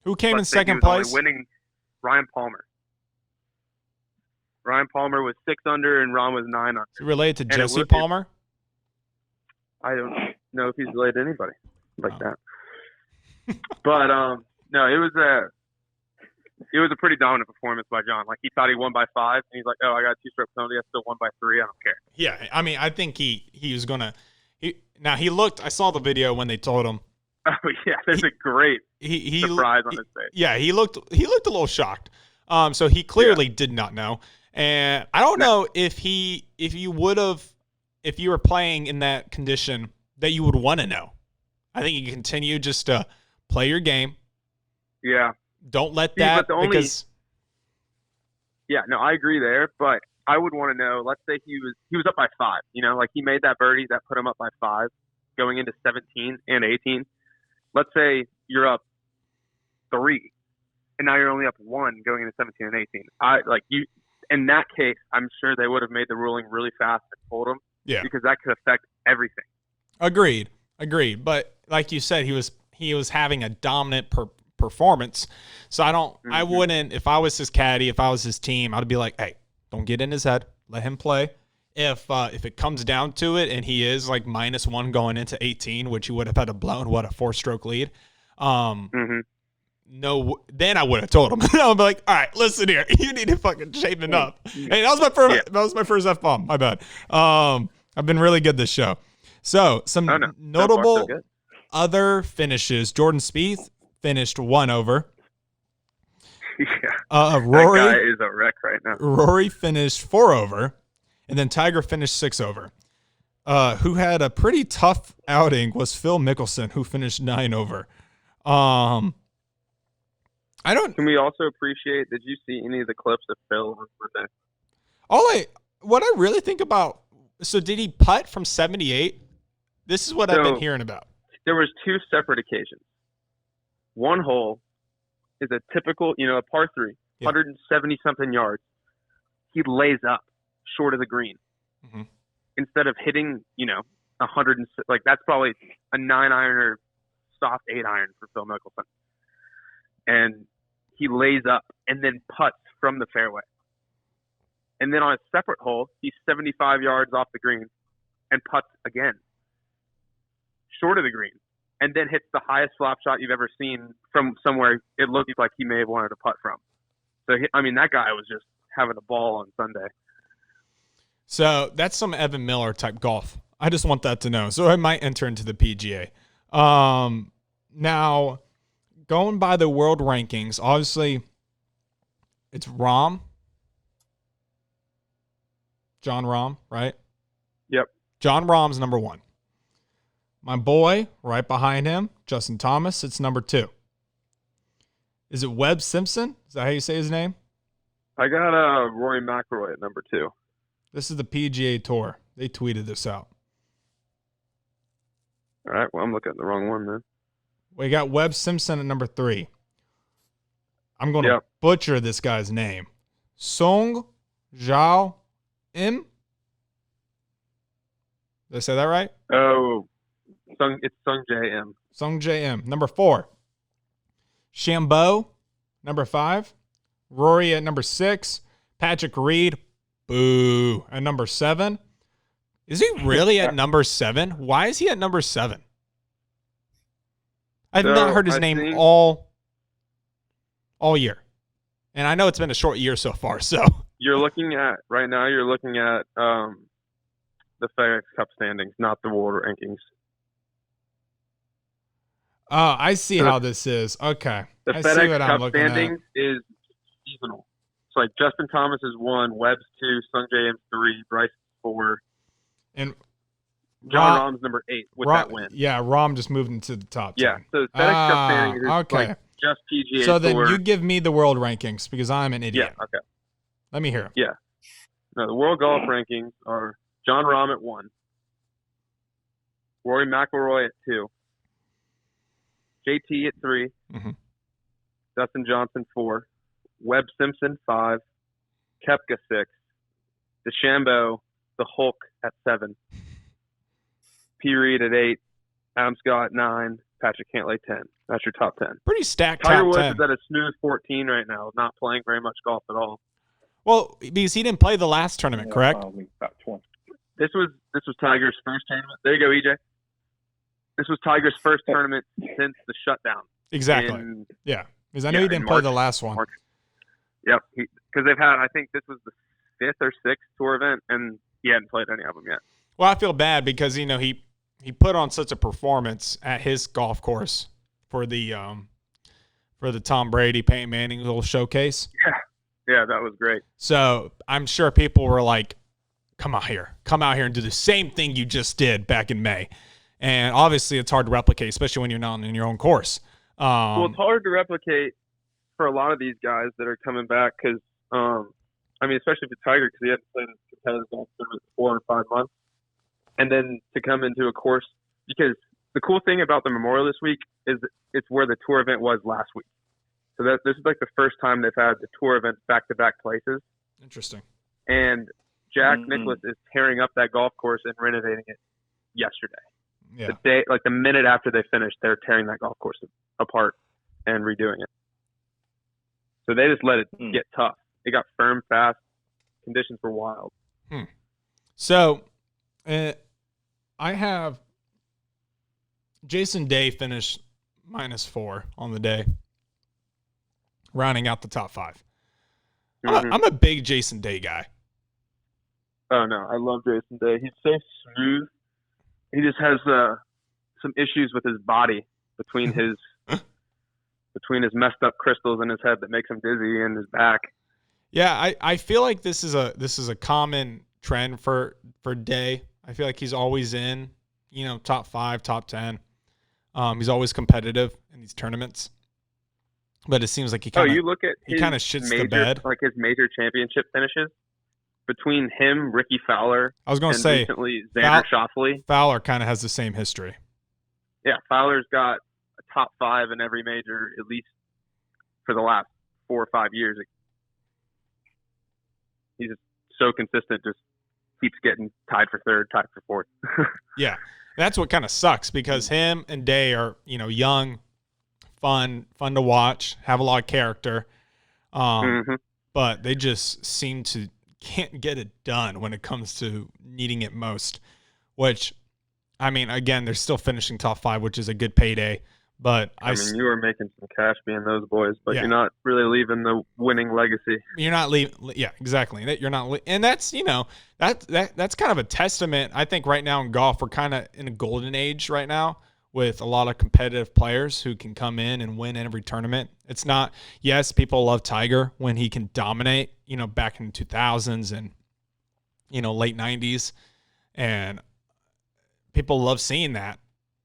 who came in second place? Winning Ryan Palmer. Ryan Palmer was 6 under and Rahm was 9 under. Is he related to Jesse Palmer? I don't know if he's related to anybody like that. But no, it was a pretty dominant performance by Jon. Like, he thought he won by 5, and he's like, "Oh, I got a 2-stroke penalty. I still won by 3. I don't care." Yeah, I think he was gonna. He looked. I saw the video when they told him. Oh yeah, there's a great surprise on his face. Yeah, he looked a little shocked. So he clearly did not know, and I don't know if you were playing in that condition that you would want to know. I think you continue just to play your game. Yeah. Don't let that because. Yeah, no, I agree there, but I would want to know. Let's say he was up by 5. You know, like, he made that birdie that put him up by 5, going into 17 and 18. Let's say you're up 3, and now you're only up 1 going into 17 and 18. In that case, I'm sure they would have made the ruling really fast and told him. Yeah. Because that could affect everything. Agreed. But like you said, he was having a dominant performance. So I wouldn't, if I was his caddy, if I was his team, I'd be like, hey, don't get in his head. Let him play. If it comes down to it and he is like -1 going into 18, which he would have had to blown, a 4-stroke lead. No, then I would have told him. I would be like, all right, listen here. You need to fucking shape up. Hey, that was my first F-bomb. My bad. I've been really good this show. So some notable other finishes. Jordan Spieth finished 1 over. Rory, that guy is a wreck right now. Rory finished 4 over, and then Tiger finished 6 over. Who had a pretty tough outing was Phil Mickelson, who finished 9 over. Can we also appreciate? Did you see any of the clips of Phil on Sunday? What I really think about. So did he putt from 78? This is what I've been hearing about. There was 2 separate occasions. One hole is a typical, a par 3, 170-something yards. He lays up short of the green. Instead of hitting, 100, like that's probably a 9-iron or soft 8-iron for Phil Mickelson. And he lays up and then putts from the fairway. And then on a separate hole, he's 75 yards off the green and putts again, short of the green, and then hits the highest flop shot you've ever seen from somewhere it looked like he may have wanted to putt from. So, that guy was just having a ball on Sunday. So that's some Evan Miller type golf. I just want that to know. So I might enter into the PGA. Now, going by the world rankings, obviously it's Jon Rahm, right? Yep. Jon Rahm's number 1. My boy, right behind him, Justin Thomas, it's number 2. Is it Webb Simpson? Is that how you say his name? I got Rory McIlroy at number 2. This is the PGA Tour. They tweeted this out. All right, well, I'm looking at the wrong one then. We got Webb Simpson at number 3. I'm going to butcher this guy's name. Song Zhao Im? Did I say that right? Oh, it's Sung J M. Sung J M. Number 4. Shambo, number 5. Rory at number 6. Patrick Reed, boo, at number 7. Is he really at number 7? Why is he at number 7? I've not heard his name all year. And I know it's been a short year so far, so. You're looking at the FedEx Cup standings, not the world rankings. Oh, I see how this is. Okay. The FedEx Cup standings is seasonal. It's like Justin Thomas is 1, Webb's 2, Sung J M's 3, Bryce 4. And Jon Rahm's number 8 with that win. Yeah, Rahm just moved into the top 10. Yeah, so FedEx Cup standings is like just PGA So then Tour. you give me the world rankings because I'm an idiot. Yeah, okay. Let me hear them. Yeah. No, the world golf rankings are Jon Rahm at 1, Rory McIlroy at 2, JT at 3, Dustin Johnson 4, Webb Simpson 5, Koepka 6, DeChambeau, the Hulk at 7, P. Reed at 8, Adam Scott at 9, Patrick Cantlay 10. That's your top 10. Pretty stacked Tiger top Woods 10. is at a smooth 14 right now, not playing very much golf at all. Well, because he didn't play the last tournament, correct? About 20. This was Tiger's first tournament. There you go, EJ. This was Tiger's first tournament since the shutdown. Exactly. Yeah, because I know he didn't play the last one. March. Yep, because they've had, I think this was the 5th or 6th tour event, and he hadn't played any of them yet. Well, I feel bad because he put on such a performance at his golf course for the Tom Brady, Peyton Manning little showcase. Yeah, that was great. So I'm sure people were like, come out here and do the same thing you just did back in May. And obviously it's hard to replicate, especially when you're not in your own course. Well, it's hard to replicate for a lot of these guys that are coming back because, especially for Tiger, because he hadn't played in competitive golf tournament for 4 or 5 months. And then to come into a course, because the cool thing about the Memorial this week is that it's where the tour event was last week. So this is like the first time they've had the tour events back-to-back places. Interesting. And Jack Nicklaus is tearing up that golf course and renovating it yesterday. Yeah. The minute after they finish, they're tearing that golf course apart and redoing it. So they just let it get tough. It got firm fast. Conditions were wild. So I have Jason Day finished -4 on the day, rounding out the top 5. I'm a big Jason Day guy. Oh, no. I love Jason Day. He's so smooth. He just has some issues with his body between his messed up crystals in his head that makes him dizzy and his back. Yeah, I feel like this is a common trend for Day. I feel like he's always in, top 5, top 10. He's always competitive in these tournaments. But it seems like he kind of shits the bed. Like his major championship finishes. Between him, Ricky Fowler, I was going to say recently Xander Schauffele. Fowler kind of has the same history. Yeah, Fowler's got a top 5 in every major, at least for the last 4 or 5 years. He's just so consistent, just keeps getting tied for 3rd, tied for 4th. Yeah, that's what kind of sucks because him and Day are, young, fun to watch, have a lot of character, but they just seem to can't get it done when it comes to needing it most, which, again, they're still finishing top 5, which is a good payday. But you are making some cash being those boys, but you're not really leaving the winning legacy. You're not leaving. Yeah, exactly. You're not, and that's that's kind of a testament. I think right now in golf, we're kind of in a golden age right now with a lot of competitive players who can come in and win every tournament. It's not. Yes, people love Tiger when he can dominate. Back in the 2000s and late 90s, and people love seeing that.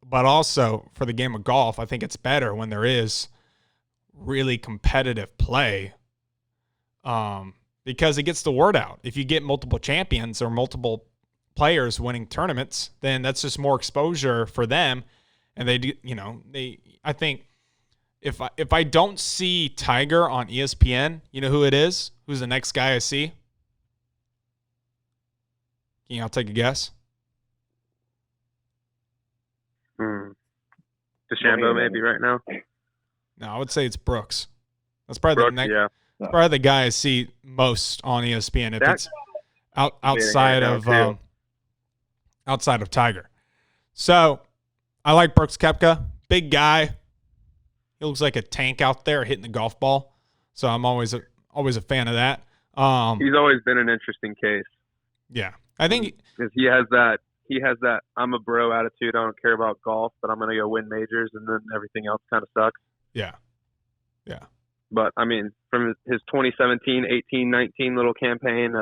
But also for the game of golf, I think it's better when there is really competitive play because it gets the word out. If you get multiple champions or multiple players winning tournaments, then that's just more exposure for them. And they do, I think if I don't see Tiger on ESPN, you know who it is? Who's the next guy I see? I'll take a guess. DeChambeau maybe right now. No, I would say it's Brooks. That's probably Brooks, probably the guy I see most on ESPN if it's outside of Tiger. So I like Brooks Koepka, big guy. He looks like a tank out there hitting the golf ball. So I'm always a fan of that. He's always been an interesting case. Yeah, I think because he has that I'm a bro attitude. I don't care about golf, but I'm going to go win majors, and then everything else kind of sucks. Yeah. But, from his 2017, 18, 19 little campaign,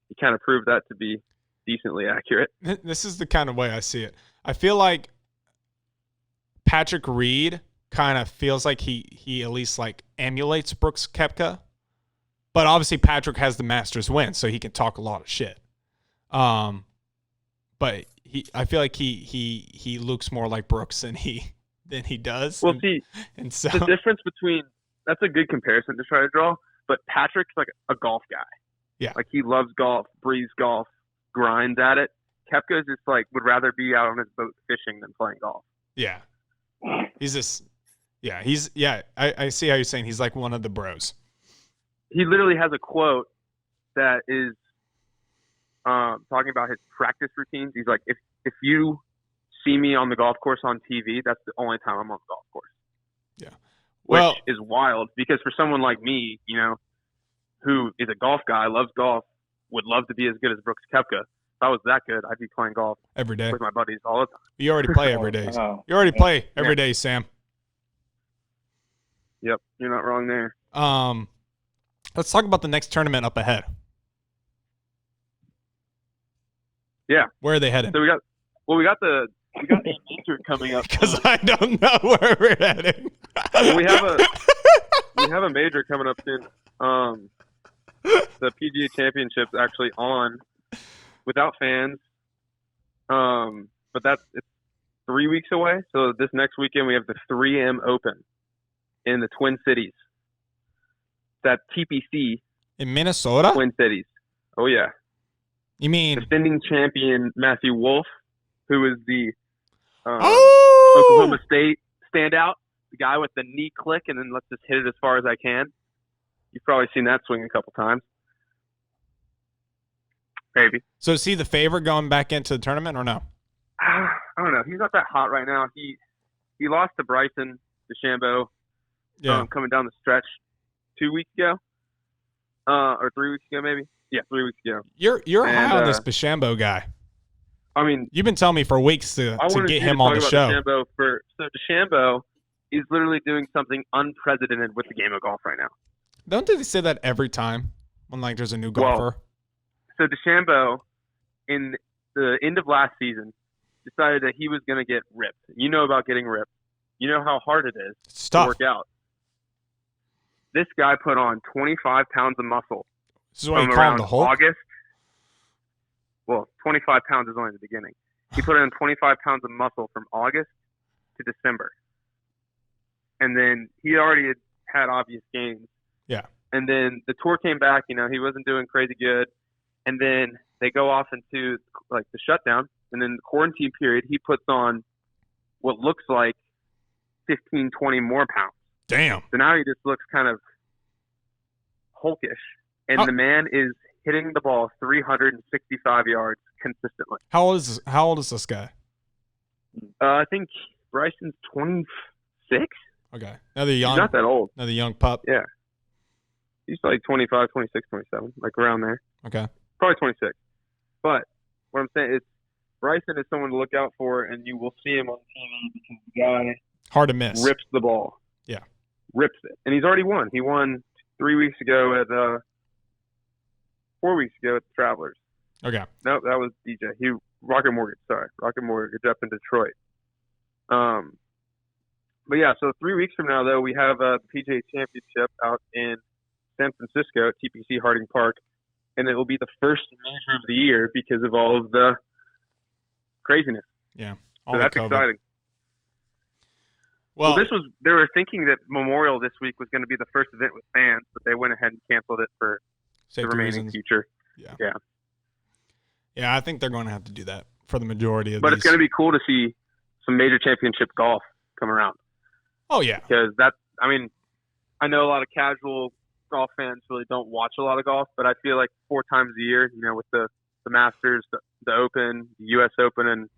he kind of proved that to be decently accurate. This is the kind of way I see it. I feel like Patrick Reed kind of feels like he at least emulates Brooks Koepka. But obviously Patrick has the Masters win, so he can talk a lot of shit. But I feel like he looks more like Brooks than he does. Well, so the difference between that's a good comparison to try to draw. But Patrick's like a golf guy. Yeah, he loves golf, breathes golf, grinds at it. Koepka's just would rather be out on his boat fishing than playing golf. Yeah, he's just I see how you're saying he's like one of the bros. He literally has a quote that is talking about his practice routines. He's like, if you see me on the golf course on TV, that's the only time I'm on the golf course. Yeah. Which is wild because for someone like me, who is a golf guy, loves golf, would love to be as good as Brooks Koepka. If I was that good, I'd be playing golf every day with my buddies all the time. You already play every day. You already play every day, Sam. Yep. You're not wrong there. Let's talk about the next tournament up ahead. Yeah. Where are they heading? So we got the major coming up. Because I don't know where we're heading. we have a major coming up soon. The PGA Championship's actually on without fans. But it's 3 weeks away. So this next weekend we have the 3M Open in the Twin Cities. That TPC in Minnesota? Twin Cities. Oh yeah. You mean defending champion Matthew Wolff, who is the Oklahoma State standout, the guy with the knee click, and then let's just hit it as far as I can. You've probably seen that swing a couple times. Maybe. So is he the favorite going back into the tournament or no? I don't know. He's not that hot right now. He lost to Bryson DeChambeau coming down the stretch 2 weeks ago. Or 3 weeks ago, maybe. Yeah, 3 weeks ago. You're high on this DeChambeau guy. I mean, you've been telling me for weeks to get him on the show. So DeChambeau is literally doing something unprecedented with the game of golf right now. Don't they say that every time when there's a new golfer? So DeChambeau, in the end of last season, decided that he was going to get ripped. You know about getting ripped. You know how hard it is to work out. This guy put on 25 pounds of muscle. This is what you call him the Hulk? August. Well, 25 pounds is only the beginning. He put on 25 pounds of muscle from August to December. And then he already had obvious gains. Yeah. And then the tour came back, he wasn't doing crazy good. And then they go off into the shutdown. And then the quarantine period, he puts on what looks like 15, 20 more pounds. Damn. So now he just looks kind of hulkish. And the man is hitting the ball 365 yards consistently. How old is this guy? I think Bryson's 26. Okay. Another young. He's not that old. Another young pup. Yeah. He's 25, 26, 27, around there. Okay. Probably 26. But what I'm saying is Bryson is someone to look out for, and you will see him on TV because the guy hard to miss. Rips the ball. Yeah. Rips it. And he's already won. He won 3 weeks ago at 4 weeks ago at the Travelers. Okay. No, that was DJ. Rocket Mortgage up in Detroit. But yeah, so 3 weeks from now, though, we have the PGA Championship out in San Francisco at TPC Harding Park, and it will be the first major of the year because of all of the craziness. Yeah. So that's exciting. Well, they were thinking that Memorial this week was going to be the first event with fans, but they went ahead and canceled it for the remaining future. Yeah. Yeah, I think they're going to have to do that for the majority of But it's going to be cool to see some major championship golf come around. Oh, yeah. Because I know a lot of casual golf fans really don't watch a lot of golf, but I feel like 4 times a year, with the Masters, the Open, the U.S. Open, and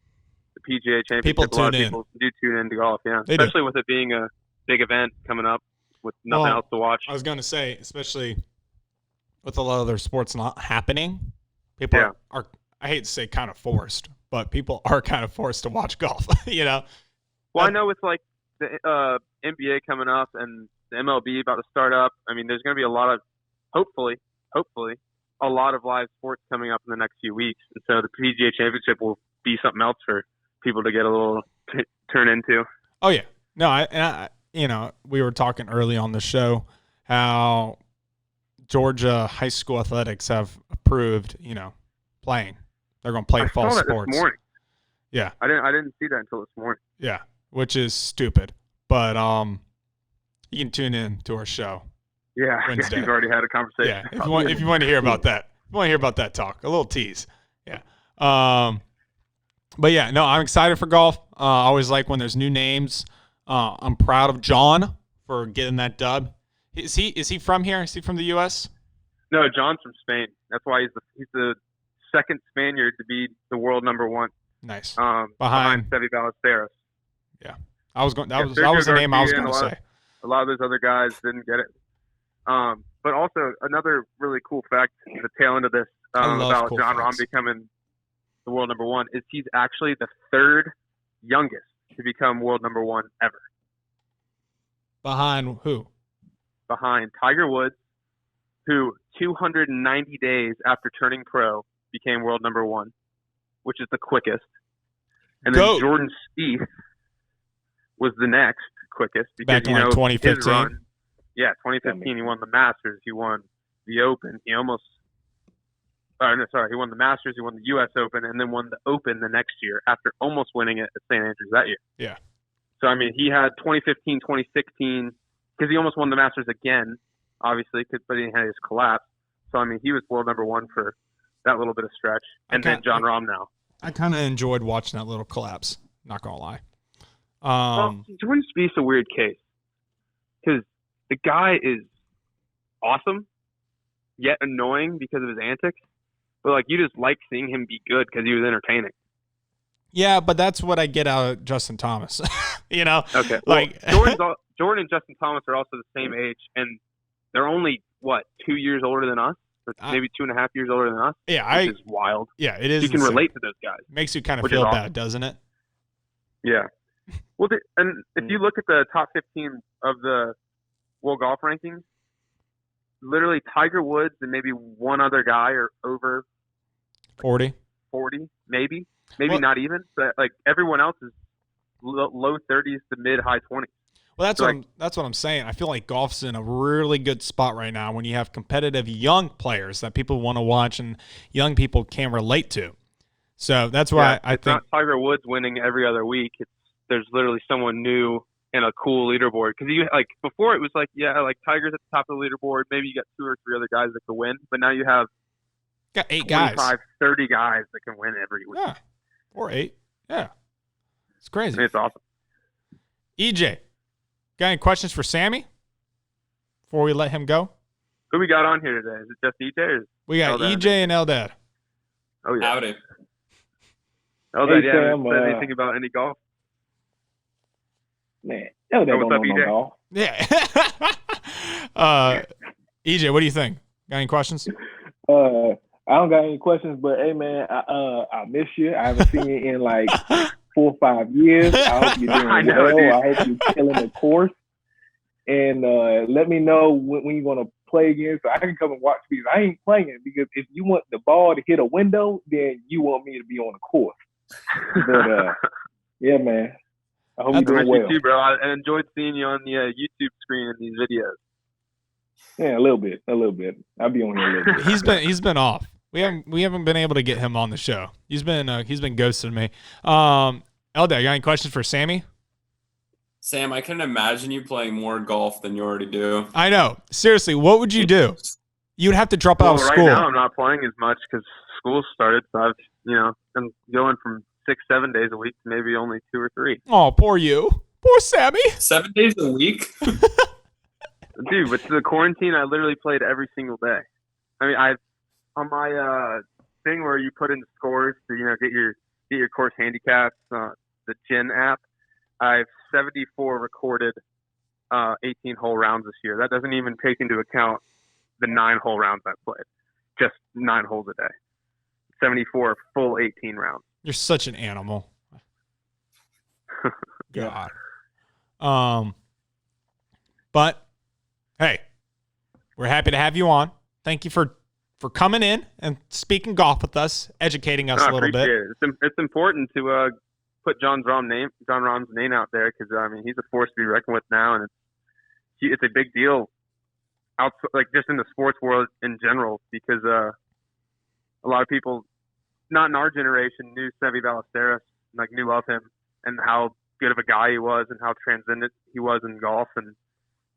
the PGA Championship, people a lot of people do tune into golf, especially with it being a big event coming up with nothing else to watch. I was going to say, especially with a lot of other sports not happening, people are, I hate to say kind of forced, but people are kind of forced to watch golf, Well, I know with the NBA coming up and the MLB about to start up, there's going to be a lot of, hopefully, a lot of live sports coming up in the next few weeks. And so the PGA Championship will be something else for people to get a little turn into. Oh, yeah. No, I we were talking early on the show how Georgia high school athletics have approved, playing. They're going to play fall sports. This morning. Yeah. I didn't see that until this morning. Yeah, which is stupid. But you can tune in to our show. Yeah, I guess you've already had a conversation. Yeah, if you want to hear about that. If you want to hear about that talk, a little tease. Yeah. But yeah, no, I'm excited for golf. I always like when there's new names. I'm proud of Jon for getting that dub. Is he from here? Is he from the U.S.? No, Jon's from Spain. That's why he's the second Spaniard to be the world number one. Nice. Behind Seve Ballesteros. Yeah, that was the name I was going to say. A lot of those other guys didn't get it. But also another really cool fact, the tail end of this about Jon Rahm becoming the world number one is he's actually the third youngest to become world number one ever. Behind who? Behind Tiger Woods, who 290 days after turning pro became world number one, which is the quickest. And then Jordan Spieth was the next quickest because back in 2015. 2015 he won the Masters, he won the Open, he won the Masters, he won the U.S. Open, and then won the Open the next year after almost winning it at St. Andrews that year. Yeah. So he had 2015, 2016 because he almost won the Masters again, obviously, but he had his collapse. So he was world number one for that little bit of stretch, and then Jon Rahm now. I kind of enjoyed watching that little collapse. Not gonna lie. Jordan Spieth's a weird case because the guy is awesome, yet annoying because of his antics. But like, you just like seeing him be good because he was entertaining. Yeah, but that's what I get out of Justin Thomas. You know? Okay. Like Jordan and Justin Thomas are also the same age, and they're only, 2 years older than us? Or maybe 2.5 years older than us? Yeah, which is wild. Yeah, it is. You can insane. relate to those guys. Makes you kind of feel bad, doesn't it? Yeah. Well, and if you look at the top 15 of the World Golf rankings, literally Tiger Woods and maybe one other guy are over 40, maybe not even. But like everyone else is low 30s to mid high 20s. Well, that's what I'm saying. I feel like golf's in a really good spot right now when you have competitive young players that people want to watch and young people can relate to. So that's why I think not Tiger Woods winning every other week. There's literally someone new and a cool leaderboard. Because before it was like Tiger's at the top of the leaderboard. Maybe you got 2 or 3 other guys that could win, but now you have 8 25, guys, 30 guys that can win every week. Yeah, or 8. Yeah, it's crazy. It's awesome. EJ, got any questions for Sammy before we let him go? Who we got on here today? Is it just EJ? Or We got Eldad? EJ and Eldad. Oh, yeah. Howdy. Eldad, Hey, yeah. Sam, Said anything about any golf? Man, Eldad don't what's know up, no EJ? golf. Yeah. EJ, what do you think? Got any questions? I don't got any questions, but hey, man, I miss you. I haven't seen you in like 4 or 5 years. I hope you're doing I know, well. dude. I hope you're killing the course. And let me know when you're going to play again so I can come and watch these. I ain't playing because if you want the ball to hit a window, then you want me to be on the course. But yeah, man. I hope you're I doing miss well. you too, bro. I enjoyed seeing you on the YouTube screen in these videos. Yeah, a little bit. I'll be on here a little bit. He's been off. We haven't been able to get him on the show. He's been ghosting me. Eldad, got any questions for Sammy? Sam, I can imagine you playing more golf than you already do. I know. Seriously, what would you do? You'd have to drop out of Right school. now I'm not playing as much because school started, so I've been going from 6-7 days a week to maybe only 2 or 3. Oh, poor you. Poor Sammy. 7 days a week? Dude, with the quarantine, I literally played every single day. I mean, on my thing where you put in the scores to get your course handicaps, the Gen app, I have 74 recorded 18-hole rounds this year. That doesn't even take into account the 9-hole rounds I've played. Just 9 holes a day. 74 full 18 rounds. You're such an animal. God. But hey, we're happy to have you on. Thank you for coming in and speaking golf with us, educating us a little bit. It's important to put Jon Rahm's name out there because he's a force to be reckoned with now, and it's a big deal just in the sports world in general because a lot of people not in our generation knew Seve Ballesteros, knew of him and how good of a guy he was and how transcendent he was in golf, and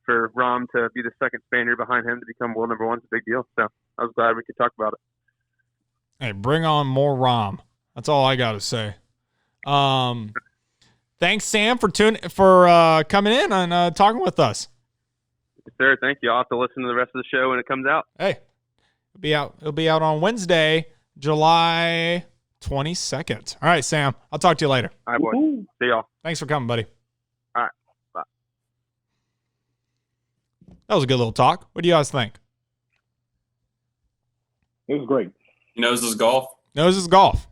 for Rahm to be the second Spaniard behind him to become world number 1 is a big deal. So I was glad we could talk about it. Hey, bring on more Rahm. That's all I got to say. Thanks, Sam, for coming in and talking with us. Yes, sir. Thank you. I'll have to listen to the rest of the show when it comes out. Hey, it'll be out on Wednesday, July 22nd. All right, Sam. I'll talk to you later. All right, boys. See y'all. Thanks for coming, buddy. All right. Bye. That was a good little talk. What do you guys think? It was great. He knows his golf. Knows his golf.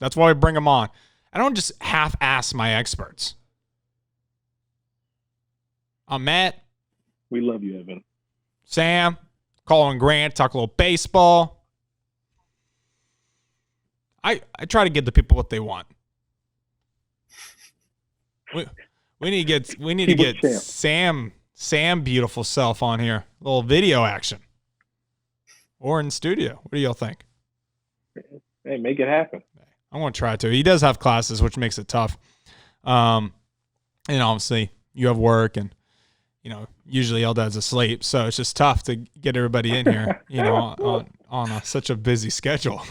That's why we bring him on. I don't just half-ass my experts. I'm Matt. We love you, Evan. Sam. Colin Grant. Talk a little baseball. I try to give the people what they want. We need to get Sam beautiful self on here. A little video action. Or in studio. What do y'all think? Hey, make it happen. I'm going to try to. He does have classes, which makes it tough. And obviously you have work and, usually Eldad's asleep. So it's just tough to get everybody in here, on such a busy schedule.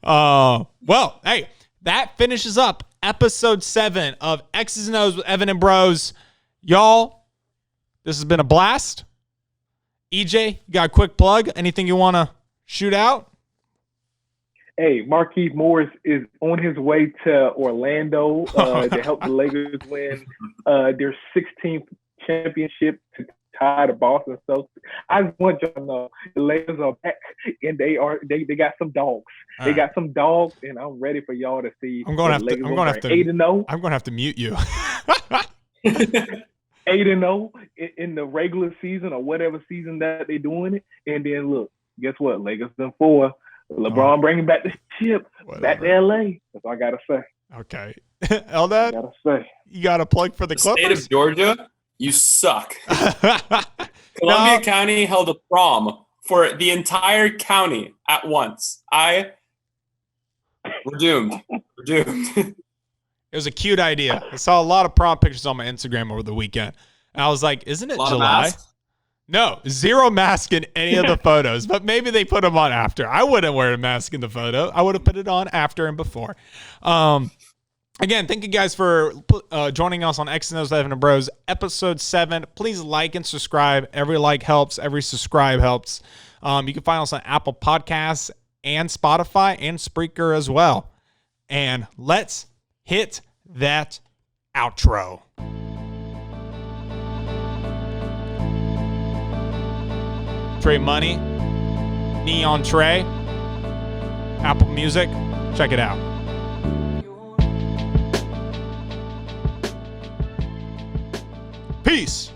Well, hey, that finishes up episode 7 of X's and O's with Evan and Bros. Y'all, this has been a blast. EJ, you got a quick plug? Anything you want to shoot out? Hey, Marquise Morris is on his way to Orlando to help the Lakers win their 16th championship to tie the Boston Celtics. I just want y'all to know the Lakers are back, and they got some dogs. They got some dogs, and I'm ready for y'all to see. I'm going to have to 8-0. I'm going to have to mute you. 8-0 in the regular season or whatever season that they're doing it, and then look, guess what? Lakers in 4. LeBron bringing back the chip back to LA. That's all I gotta say. Okay, Eldad, you got a plug for the Clippers? State of Georgia, you suck. Columbia County held a prom for the entire county at once. We're doomed. We're doomed. It was a cute idea. I saw a lot of prom pictures on my Instagram over the weekend, and I was like, "Isn't it July?" No, 0 mask in any of the photos, but maybe they put them on after. I wouldn't wear a mask in the photo. I would have put it on after and before. Again, thank you guys for joining us on X and O's Evan and Bros, episode 7. Please like and subscribe. Every like helps. Every subscribe helps. You can find us on Apple Podcasts and Spotify and Spreaker as well. And let's hit that outro. Trey Money, Neon Trey, Apple Music. Check it out. Peace.